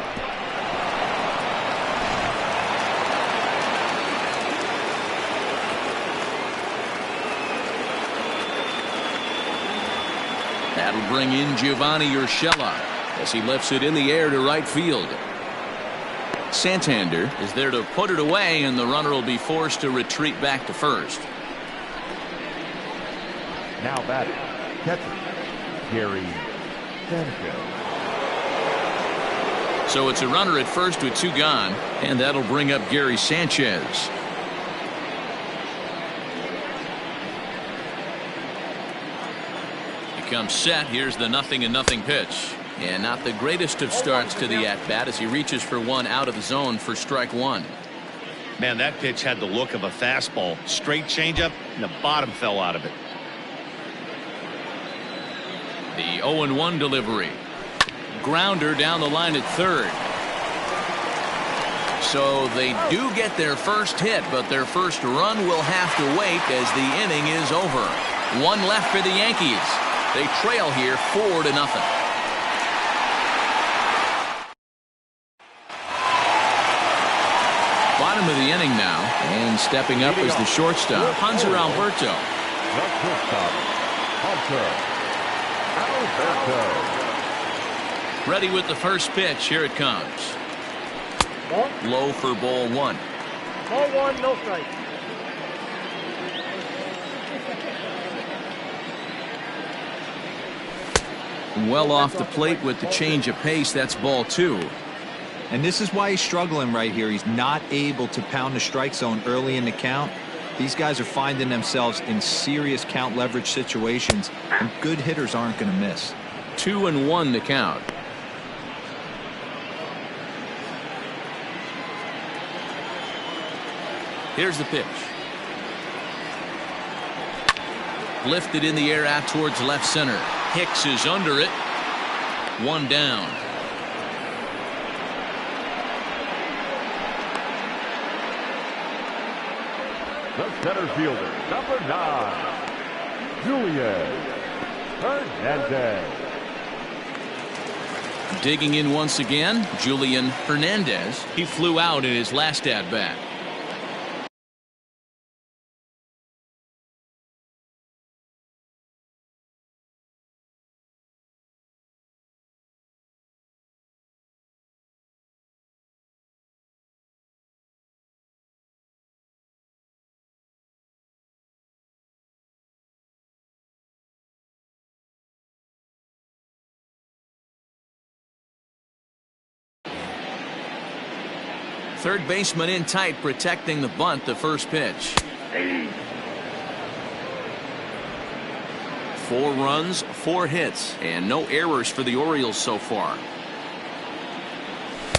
That'll bring in Giovanni Urshela as he lifts it in the air to right field. Santander is there to put it away, and the runner will be forced to retreat back to first. Now batting, catcher, Gary Sanchez. So it's a runner at first with 2 gone, and that'll bring up Gary Sanchez. He comes set. Here's the 0-0 pitch. And not the greatest of starts to the at-bat as he reaches for one out of the zone for strike 1. Man, that pitch had the look of a fastball. Straight changeup, and the bottom fell out of it. The 0-1 delivery. Grounder down the line at third. So they do get their first hit, but their first run will have to wait as the inning is over. One left for the Yankees. They trail here 4-0. Bottom of the inning now, and stepping up is the shortstop, Hanser Alberto. The shortstop, Hunter Alberto. Ready with the first pitch. Here it comes. Ball. Low for ball one. Ball one, no strike. Well off the plate with the change of pace. That's ball two. And this is why he's struggling right here. He's not able to pound the strike zone early in the count. These guys are finding themselves in serious count leverage situations, and good hitters aren't going to miss. 2-1 to count. Here's the pitch. Lifted in the air out towards left center. Hicks is under it. One down. The center fielder, number 9, Julian Hernandez. Digging in once again, Julian Hernandez. He flew out in his last at-bat. Third baseman in tight, protecting the bunt. The first pitch. 4 runs, 4 hits, and no errors for the Orioles so far.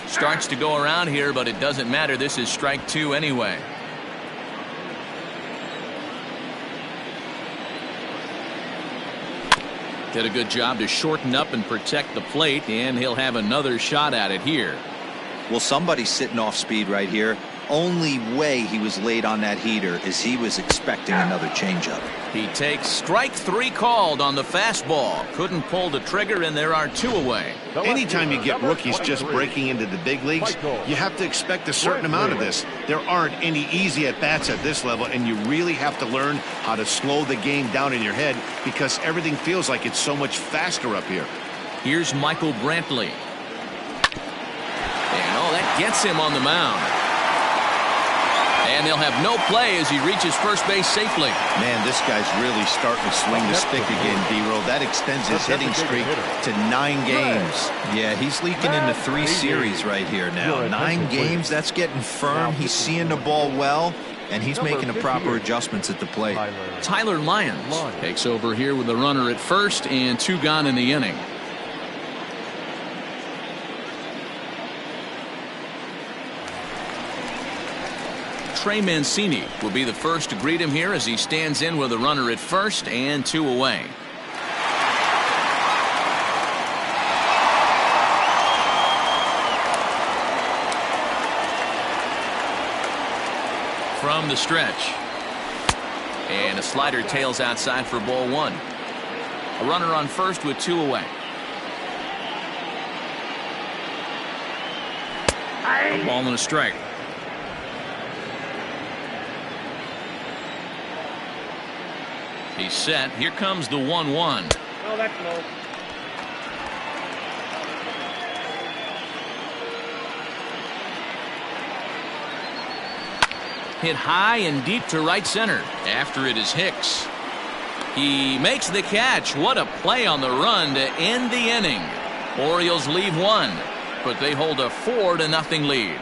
Starts to go around here, but it doesn't matter. This is strike 2 anyway. Did a good job to shorten up and protect the plate, and he'll have another shot at it here. Well, somebody's sitting off speed right here. Only way he was late on that heater is he was expecting another changeup. He takes strike 3 called on the fastball. Couldn't pull the trigger, and there are 2 away. Anytime you get rookies just breaking into the big leagues, you have to expect a certain amount of this. There aren't any easy at-bats at this level, and you really have to learn how to slow the game down in your head because everything feels like it's so much faster up here. Here's Michael Brantley. And that gets him on the mound. And they'll have no play as he reaches first base safely. Man, this guy's really starting to swing the stick again, D-Roll. That extends his hitting streak to 9 games. Yeah, he's leaking into 3 series right here now. 9 games, that's getting firm. He's seeing the ball well, and he's making the proper adjustments at the plate. Tyler Lyons takes over here with a runner at first and 2 gone in the inning. Trey Mancini will be the first to greet him here as he stands in with a runner at first and 2 away. From the stretch. And a slider tails outside for ball 1. A runner on first with 2 away. A ball and a strike. He's set. Here comes the 1-1. No, that's low. Hit high and deep to right center. After it is Hicks. He makes the catch. What a play on the run to end the inning. Orioles leave 1, but they hold a 4-0 lead.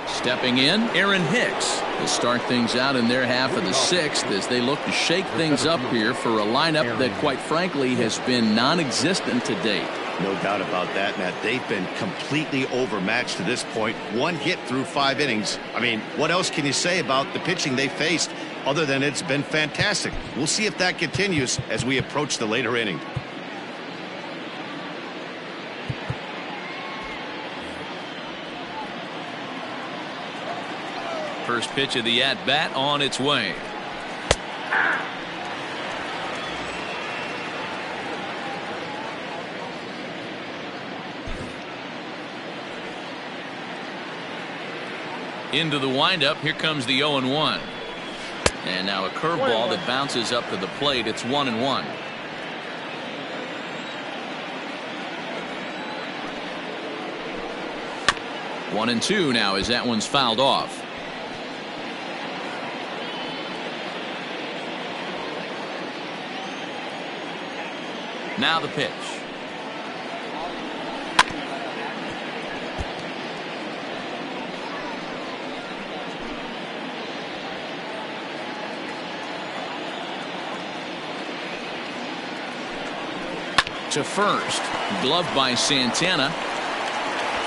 Stepping in, Aaron Hicks to start things out in their half of the 6th as they look to shake things up here for a lineup that, quite frankly, has been non-existent to date. No doubt about that, Matt. They've been completely overmatched to this point. 1 hit through 5 innings. I mean, what else can you say about the pitching they faced? Other than it's been fantastic. We'll see if that continues as we approach the later inning. First pitch of the at-bat on its way. Into the windup. Here comes the 0-1. And now a curveball that bounces up to the plate. It's 1-1. One and two now as that one's fouled off. Now the pitch. To first. Gloved by Santana.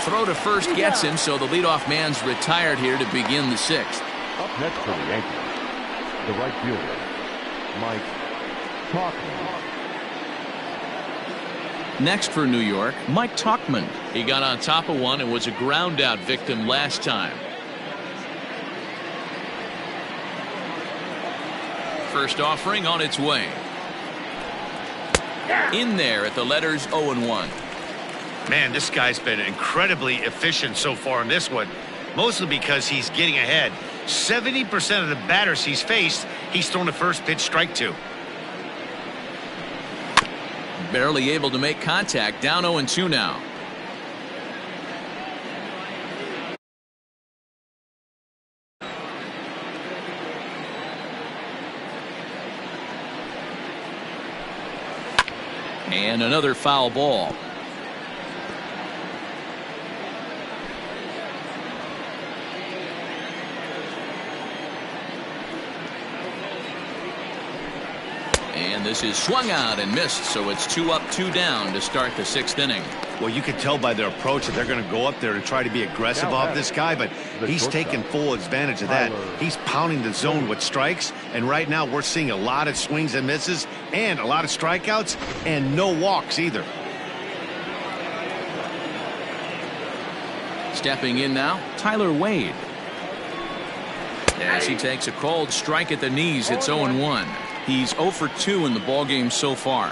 Throw to first gets him, so the leadoff man's retired here to begin the sixth. Up next for the Yankees, the right fielder, Mike Tauchman. Next for New York, Mike Tauchman. He got on top of one and was a ground out victim last time. First offering on its way. In there at the letters 0-1. Man, this guy's been incredibly efficient so far in this one, mostly because he's getting ahead. 70% of the batters he's faced, he's thrown a first pitch strike to. Barely able to make contact. Down 0-2 now. And another foul ball. And this is swung out and missed, so it's 2 up, 2 down to start the sixth inning. Well, you can tell by their approach that they're going to go up there and try to be aggressive off this guy, but he's taking full advantage of that. He's pounding the zone with strikes, and right now we're seeing a lot of swings and misses and a lot of strikeouts and no walks either. Stepping in now, Tyler Wade. As he takes a cold strike at the knees, it's 0-1. He's 0 for 2 in the ballgame so far.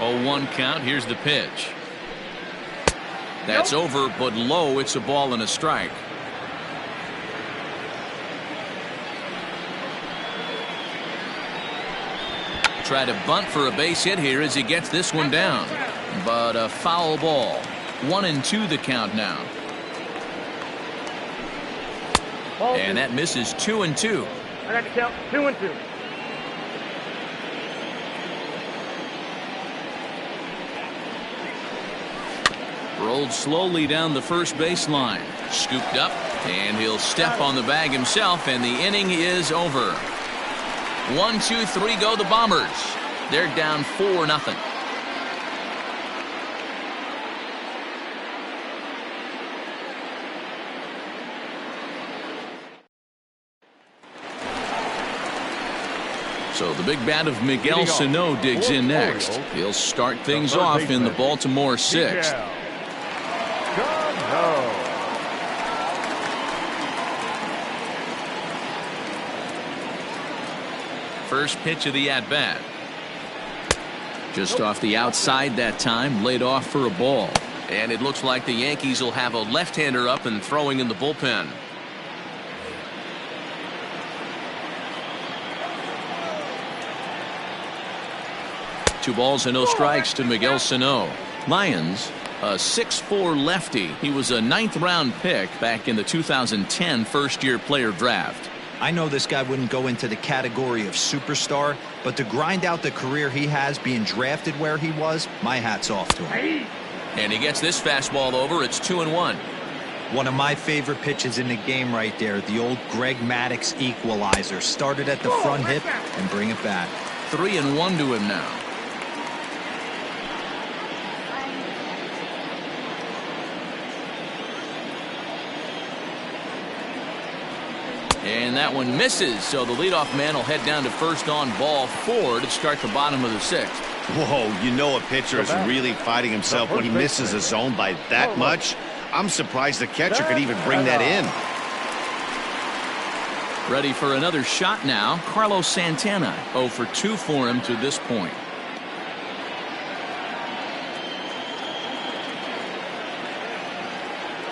0-1 count. Here's the pitch. That's over, but low. It's a ball and a strike. Try to bunt for a base hit here as he gets this one down, but a foul ball. 1-2 the count now. And that misses. 2-2. I got to count 2-2. Rolled slowly down the first baseline. Scooped up, and he'll step on the bag himself, and the inning is over. 1, 2, 3 go the Bombers. They're down 4-0. So the big bat of Miguel Sano digs in next. He'll start things off in the Baltimore sixth. First pitch of the at-bat. Just off the outside that time, laid off for a ball. And it looks like the Yankees will have a left-hander up and throwing in the bullpen. Two balls and no strikes to Miguel Sano. Lions, a 6'4" lefty. He was a 9th-round pick back in the 2010 first-year player draft. I know this guy wouldn't go into the category of superstar, but to grind out the career he has being drafted where he was, my hat's off to him. And he gets this fastball over. It's 2-1. One of my favorite pitches in the game right there, the old Greg Maddux equalizer. Started at the front hip and bring it back. 3-1 to him now. And that one misses, so the leadoff man will head down to first on ball 4 to start the bottom of the 6th. Whoa, you know a pitcher is really fighting himself when he misses a zone by that much. I'm surprised the catcher could even bring that in. Ready for another shot now, Carlos Santana. 0 for 2 for him to this point.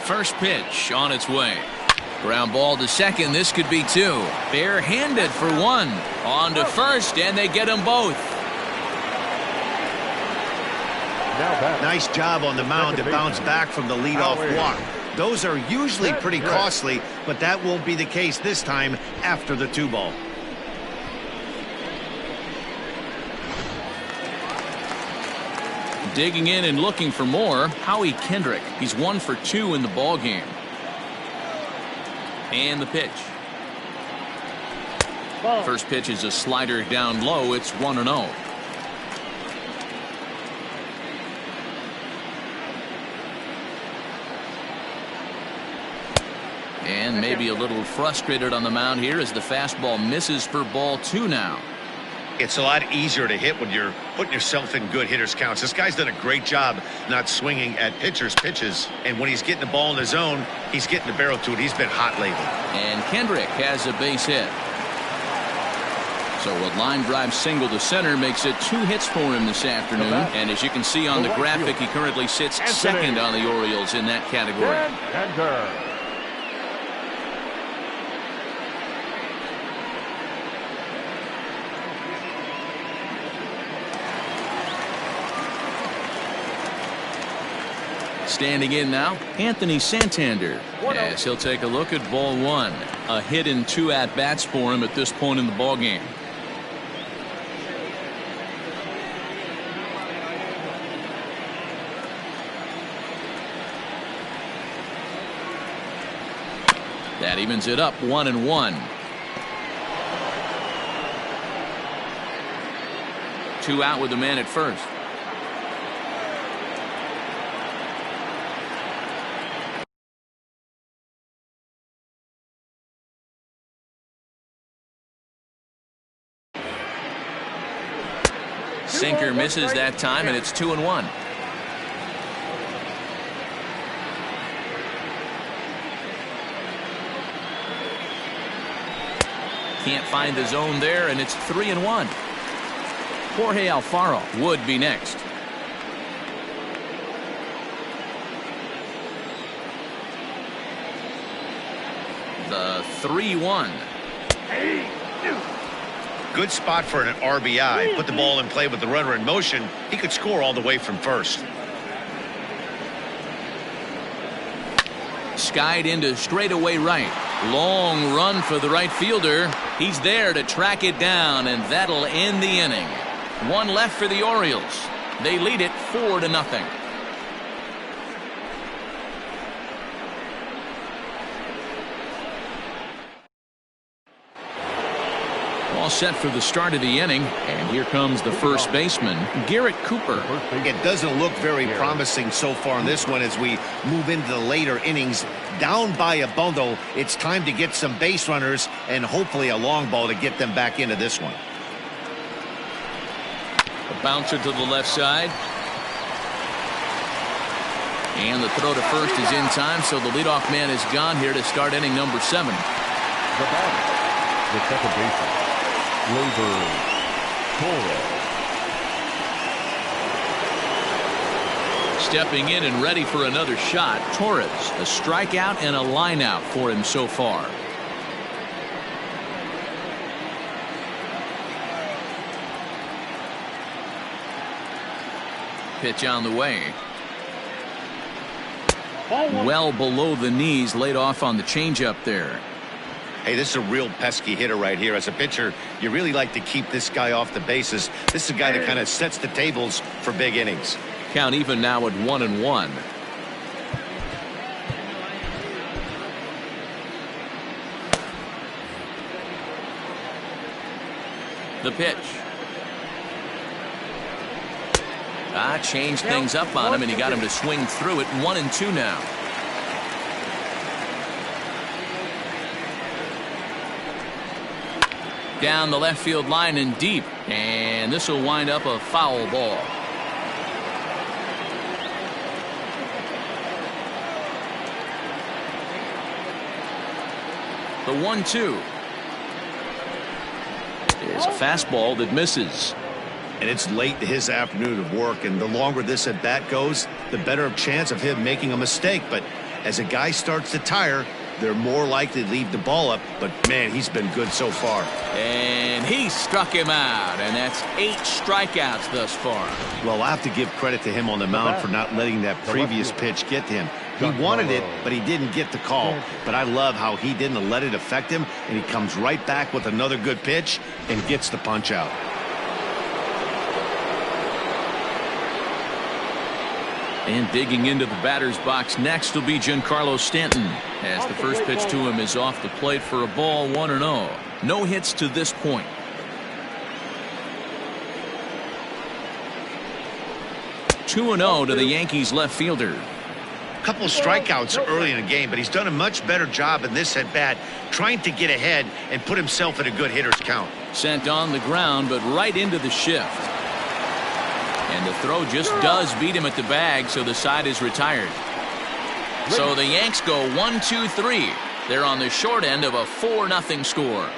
First pitch on its way. Ground ball to second. This could be 2. Barehanded for 1. On to first, and they get them both. Nice job on the mound to bounce back from the leadoff walk. Those are usually pretty costly, but that won't be the case this time after the 2-ball. Digging in and looking for more, Howie Kendrick. He's 1 for 2 in the ball game. And the pitch. First pitch is a slider down low. It's 1-0. And maybe a little frustrated on the mound here as the fastball misses for ball 2 now. It's a lot easier to hit when you're putting yourself in good hitters counts. This guy's done a great job not swinging at pitchers' pitches. And when he's getting the ball in the zone, he's getting the barrel to it. He's been hot lately. And Kendrick has a base hit. So a line drive single to center makes it 2 hits for him this afternoon. And as you can see on the graphic, he currently sits second on the Orioles in that category. Standing in now, Anthony Santander, as he'll take a look at ball 1. A hit in 2 at-bats for him at this point in the ball game. That evens it up 1-1. 2 out with the man at first. Sinker misses that time, and it's 2-1. Can't find the zone there, and it's 3-1. Jorge Alfaro would be next. The 3-1. Good spot for an RBI. Put the ball in play with the runner in motion. He could score all the way from first. Skied into straightaway right. Long run for the right fielder. He's there to track it down, and that'll end the inning. 1 left for the Orioles. They lead it 4-0. All set for the start of the inning, and here comes the first baseman, Garrett Cooper. It doesn't look very promising so far in this one as we move into the later innings. Down by a bundle, it's time to get some base runners and hopefully a long ball to get them back into this one. A bouncer to the left side. And the throw to first is in time, so the leadoff man is gone here to start inning number 7. The second baseman, Torres. Stepping in and ready for another shot, Torres. A strikeout and a line out for him so far. Pitch on the way. Well below the knees, laid off on the changeup there. Hey, this is a real pesky hitter right here. As a pitcher, you really like to keep this guy off the bases. This is a guy that kind of sets the tables for big innings. Count even now at 1-1. The pitch. Changed things up on him, and he got him to swing through it. 1-2 now. Down the left field line and deep. And this will wind up a foul ball. The 1-2 is a fastball that misses. And it's late in his afternoon of work, and the longer this at bat goes, the better chance of him making a mistake. But as a guy starts to tire, they're more likely to leave the ball up. But man, he's been good so far. And he struck him out, and that's 8 strikeouts thus far. Well, I have to give credit to him on the mound for not letting that previous pitch get to him. He wanted it, but he didn't get the call. But I love how he didn't let it affect him, and he comes right back with another good pitch and gets the punch out. And digging into the batter's box next will be Giancarlo Stanton, as the first pitch to him is off the plate for a ball, 1-0. No hits to this point. Two 2-0 to the Yankees left fielder. Couple of strikeouts early in the game, but he's done a much better job in this at bat, trying to get ahead and put himself in a good hitter's count. Sent on the ground, but right into the shift. And the throw just does beat him at the bag, so the side is retired. So the Yanks go 1-2-3. They're on the short end of a 4-0 score.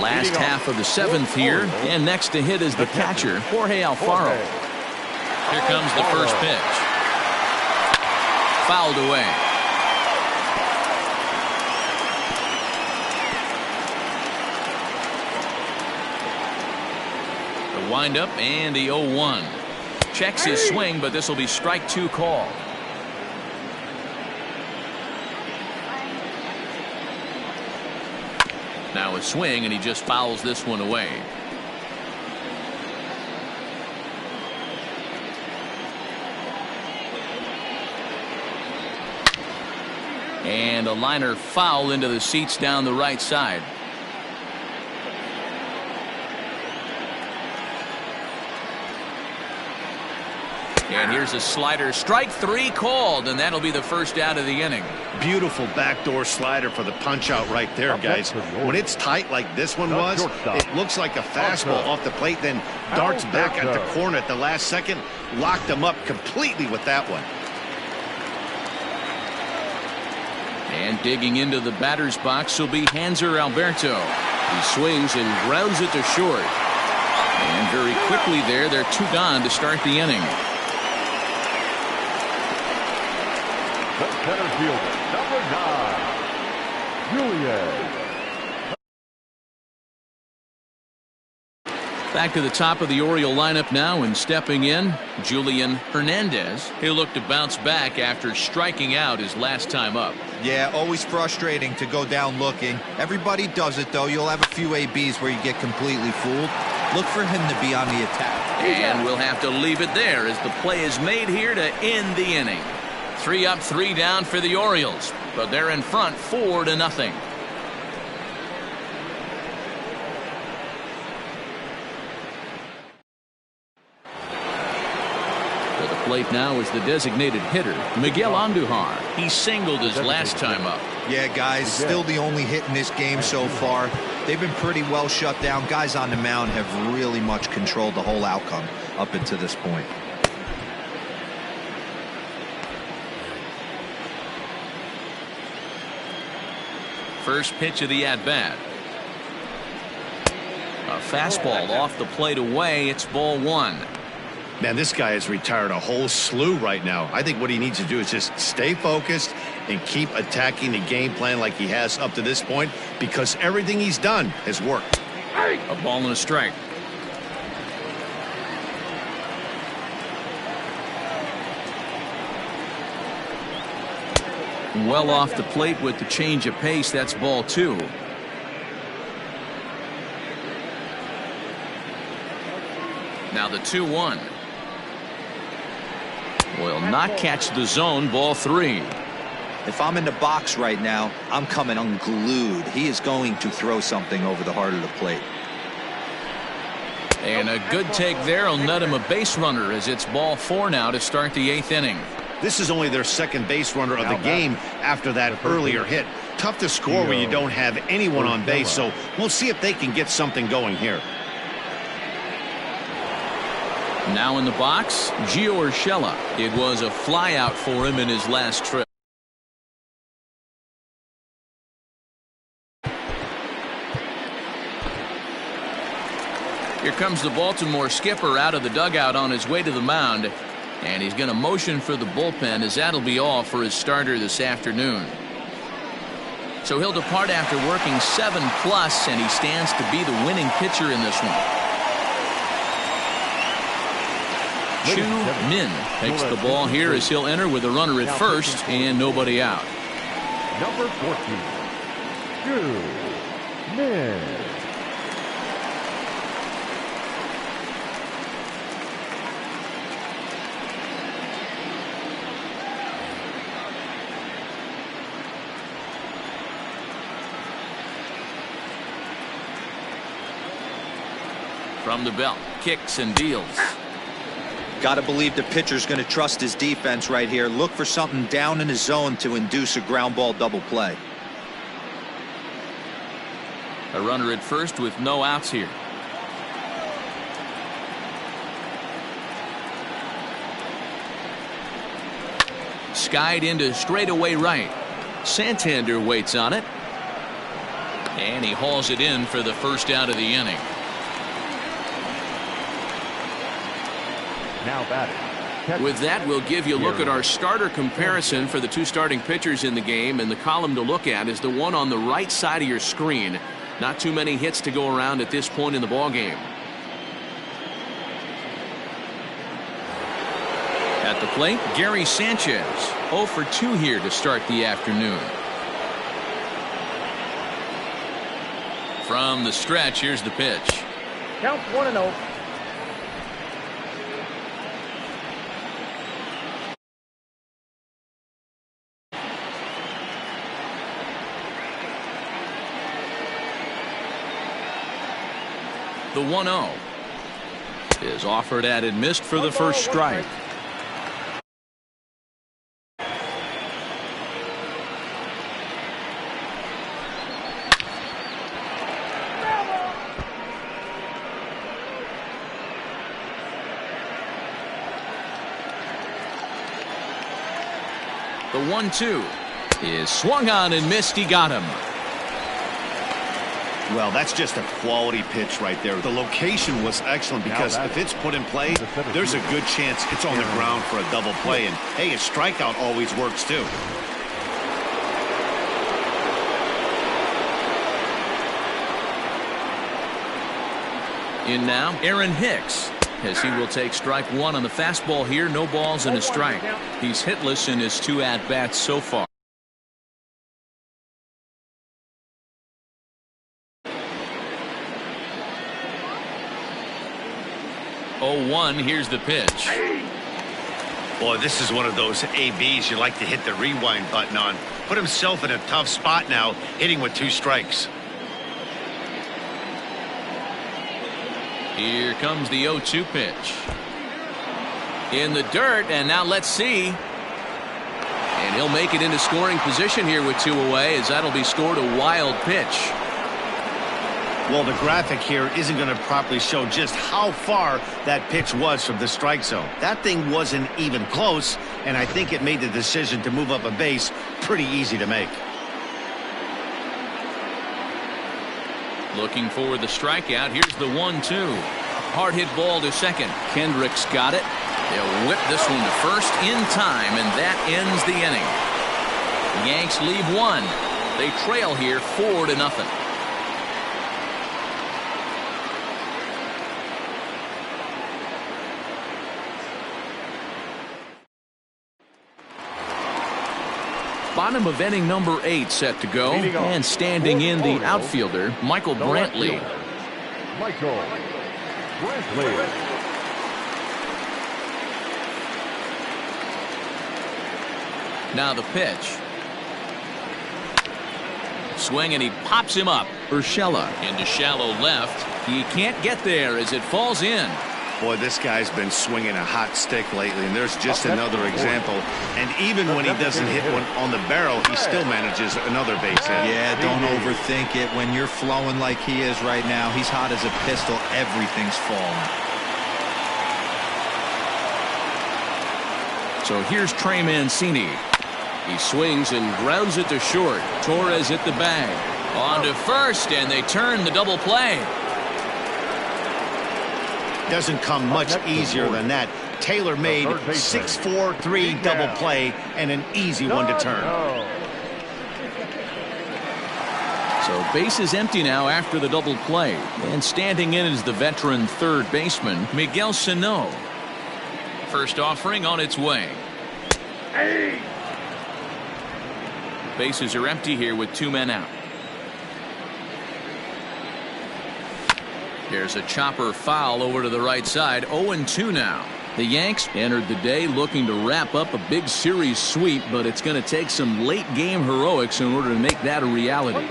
Last half of the seventh here, and next to hit is the catcher, Jorge Alfaro. Here comes the first pitch. Fouled away. The windup and the 0-1. Checks his swing, but this will be strike two call. Now a swing, and he just fouls this one away. And a liner foul into the seats down the right side. And here's a slider. Strike three called, and that'll be the first out of the inning. Beautiful backdoor slider for the punch out right there, guys. When it's tight like this one was, it looks like a fastball off the plate, then darts back at the corner at the last second. Locked him up completely with that one. And digging into the batter's box will be Hanser Alberto. He swings and grounds it to short. And very quickly there, they're two gone to start the inning. The center fielder, number 9, Julian. Back to the top of the Oriole lineup now, and stepping in, Julian Hernandez. He'll look to bounce back after striking out his last time up. Yeah, always frustrating to go down looking. Everybody does it, though. You'll have a few ABs where you get completely fooled. Look for him to be on the attack. And we'll have to leave it there as the play is made here to end the inning. 3 up, 3 down for the Orioles, but they're in front 4-0. To the plate now is the designated hitter, Miguel Andujar. He singled his last time up. Yeah, guys, still the only hit in this game so far. They've been pretty well shut down. Guys on the mound have really much controlled the whole outcome up until this point. First pitch of the at-bat. A fastball off the plate away. It's ball 1. Man, this guy has retired a whole slew right now. I think what he needs to do is just stay focused and keep attacking the game plan like he has up to this point, because everything he's done has worked. A ball and a strike. Well off the plate with the change of pace. That's ball 2. Now the 2-1. Will not catch the zone. Ball 3. If I'm in the box right now, I'm coming unglued. He is going to throw something over the heart of the plate. And a good take there will net him a base runner, as it's ball 4 now to start the 8th inning. This is only their second base runner of the game after that earlier hit. Tough to score when you don't have anyone on base, so we'll see if they can get something going here. Now in the box, Gio Urshela. It was a flyout for him in his last trip. Here comes the Baltimore skipper out of the dugout on his way to the mound. And he's going to motion for the bullpen, as that'll be all for his starter this afternoon. So he'll depart after working 7+, and he stands to be the winning pitcher in this one. Chu Min takes the ball here as he'll enter with a runner at first and nobody out. Number 14, Chu Min. From the belt, kicks and deals. Got to believe the pitcher's going to trust his defense right here. Look for something down in the zone to induce a ground ball double play. A runner at first with no outs here. Skied into straightaway right. Santander waits on it. And he hauls it in for the first out of the inning. Now batting. With that, we'll give you a look at our starter comparison for the two starting pitchers in the game, and the column to look at is the one on the right side of your screen. Not too many hits to go around at this point in the ballgame. At the plate, Gary Sanchez, 0 for 2 here to start the afternoon. From the stretch, here's the pitch. Counts 1-0. The 1-0 is offered at and missed for the first strike. The 1-2 is swung on and missed. He got him. Well, that's just a quality pitch right there. The location was excellent because if it's put in play, there's a good chance it's on the ground for a double play. And, hey, a strikeout always works, too. In now, Aaron Hicks, as he will take strike one on the fastball here. No balls and a strike. He's hitless in his 2 at-bats so far. 0-1, here's the pitch. Boy, this is one of those ABs you like to hit the rewind button on. Put himself in a tough spot now, hitting with 2 strikes. Here comes the 0-2 pitch. In the dirt, and now let's see. And he'll make it into scoring position here with 2 away, as that'll be scored a wild pitch. Well, the graphic here isn't going to properly show just how far that pitch was from the strike zone. That thing wasn't even close, and I think it made the decision to move up a base pretty easy to make. Looking for the strikeout. Here's the 1-2. Hard hit ball to second. Kendricks got it. They'll whip this one to first in time, and that ends the inning. The Yanks leave 1. They trail here 4-0. Bottom of inning number 8 set to go, and standing in the outfielder, Michael Brantley. Michael Brantley. Now the pitch. Swing, and he pops him up. Urshela into shallow left. He can't get there as it falls in. Boy, this guy's been swinging a hot stick lately, and there's just another example. And even when he doesn't hit one on the barrel, he still manages another base hit. Yeah, don't overthink it. When you're flowing like he is right now, he's hot as a pistol. Everything's falling. So here's Trey Mancini. He swings and grounds it to short. Torres hit the bag. On to first, and they turn the double play. Doesn't come much easier than that. Taylor made 6-4-3 double play and an easy one to turn. So base is empty now after the double play, and standing in is the veteran third baseman Miguel Sano. First offering on its way. Bases are empty here with 2 men out. There's a chopper foul over to the right side. 0-2 now. The Yanks entered the day looking to wrap up a big series sweep, but it's going to take some late game heroics in order to make that a reality.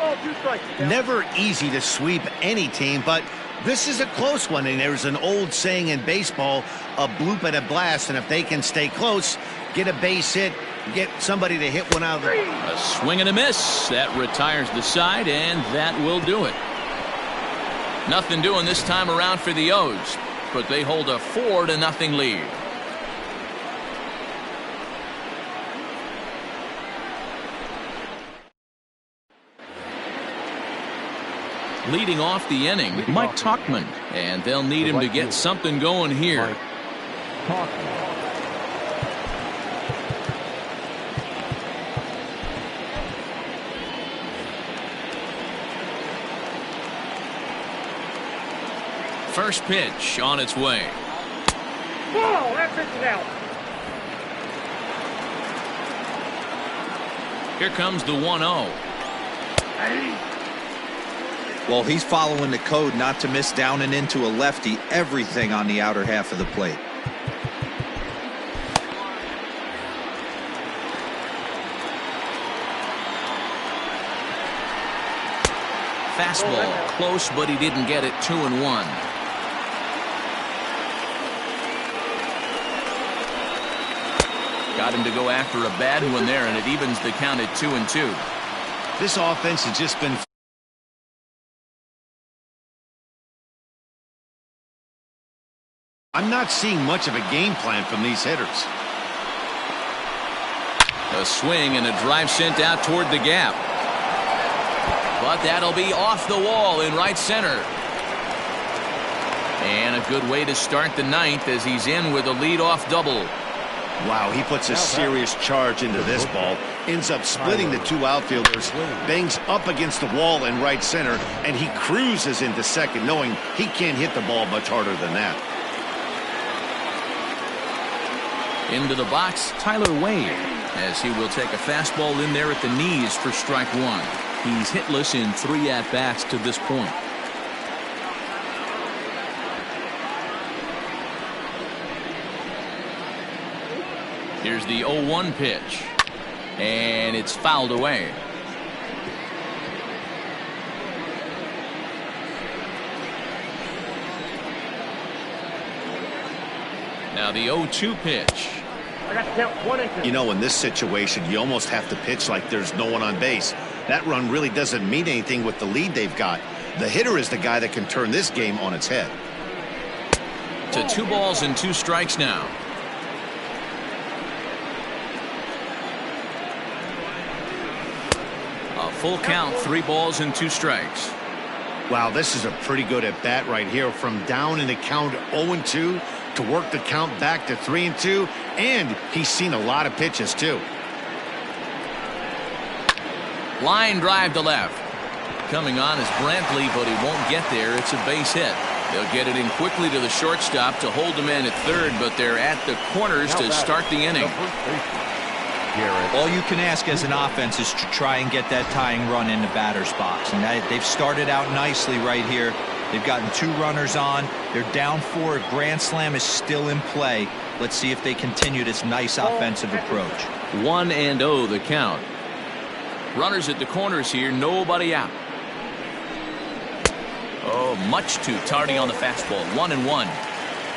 Never easy to sweep any team, but this is a close one, and there's an old saying in baseball, a bloop and a blast, and if they can stay close, get a base hit, get somebody to hit one out of the... A swing and a miss. That retires the side, and that will do it. Nothing doing this time around for the O's, but they hold a 4-0 lead. Leading off the inning, Mike Tauchman. And they'll need him to get something going here. First pitch on its way. Whoa, that pitch is out. Here comes the 1-0. Well, he's following the code not to miss down and into a lefty. Everything on the outer half of the plate. Fastball close, but he didn't get it. 2-1. Got him to go after a bad one there, and it evens the count at 2-2. This offense has just been... I'm not seeing much of a game plan from these hitters. A swing and a drive sent out toward the gap. But that'll be off the wall in right center. And a good way to start the ninth as he's in with a leadoff double. Wow, he puts a serious charge into this ball. Ends up splitting the two outfielders. Bangs up against the wall in right center. And he cruises into second, knowing he can't hit the ball much harder than that. Into the box, Tyler Wade, as he will take a fastball in there at the knees for strike one. He's hitless in 3 at-bats to this point. Here's the 0-1 pitch. And it's fouled away. Now the 0-2 pitch. I got to count 1 and 2. You know, in this situation, you almost have to pitch like there's no one on base. That run really doesn't mean anything with the lead they've got. The hitter is the guy that can turn this game on its head. To 2 balls and 2 strikes now. A full count, 3 balls and 2 strikes. Wow, this is a pretty good at bat right here. From down in the count 0-2 to work the count back to 3-2, and he's seen a lot of pitches too. Line drive to left. Coming on is Brantley, but he won't get there. It's a base hit. They'll get it in quickly to the shortstop to hold the man at third, but they're at the corners to start the inning. All you can ask as an offense is to try and get that tying run in the batter's box. And they've started out nicely right here. They've gotten 2 runners on. They're down 4. A grand slam is still in play. Let's see if they continue this nice offensive approach. 1-0 the count. Runners at the corners here. Nobody out. Oh, much too tardy on the fastball. 1-1.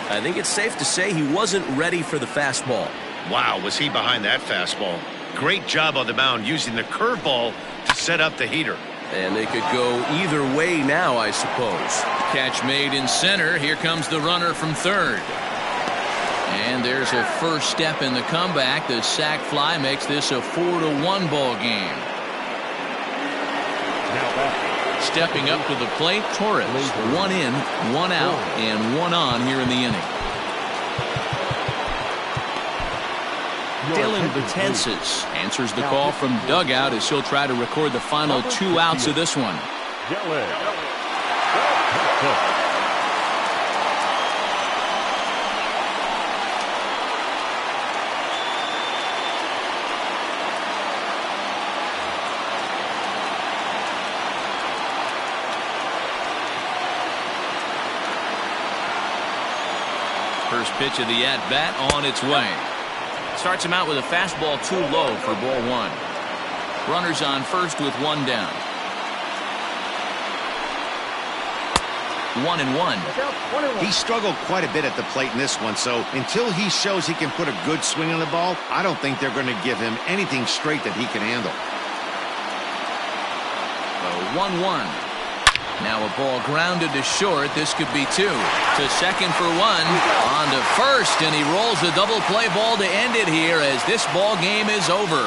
I think it's safe to say he wasn't ready for the fastball. Wow, was he behind that fastball. Great job on the mound using the curveball to set up the heater. And they could go either way now, I suppose. Catch made in center. Here comes the runner from third. And there's a first step in the comeback. The sac fly makes this a 4-1 ball game. Stepping up to the plate, Torres. 1 in, 1 out, and 1 on here in the inning. Dylan Betances answers the call from dugout as he'll try to record the final 2 outs of this one. First pitch of the at-bat on its way. Starts him out with a fastball too low for ball 1. Runners on first with 1 down. 1-1. He struggled quite a bit at the plate in this one, so until he shows he can put a good swing on the ball, I don't think they're going to give him anything straight that he can handle. 1-1. Now a ball grounded to short. This could be 2. To second for 1. On to first, and he rolls the double play ball to end it here as this ball game is over.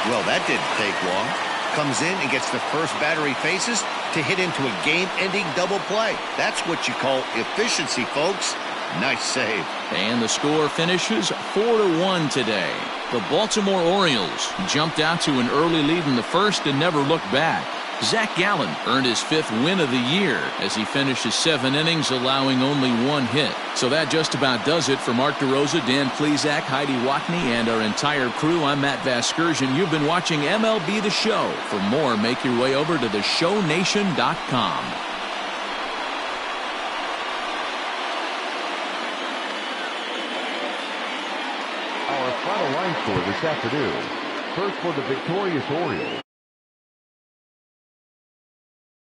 Well, that didn't take long. Comes in and gets the first batter he faces to hit into a game-ending double play. That's what you call efficiency, folks. Nice save. And the score finishes 4-1 today. The Baltimore Orioles jumped out to an early lead in the first and never looked back. Zach Gallen earned his 5th win of the year as he finishes 7 innings, allowing only 1 hit. So that just about does it for Mark DeRosa, Dan Plesac, Heidi Watney, and our entire crew. I'm Matt Vasgersian. You've been watching MLB The Show. For more, make your way over to theshownation.com. Our final line score this afternoon. First for the victorious Orioles.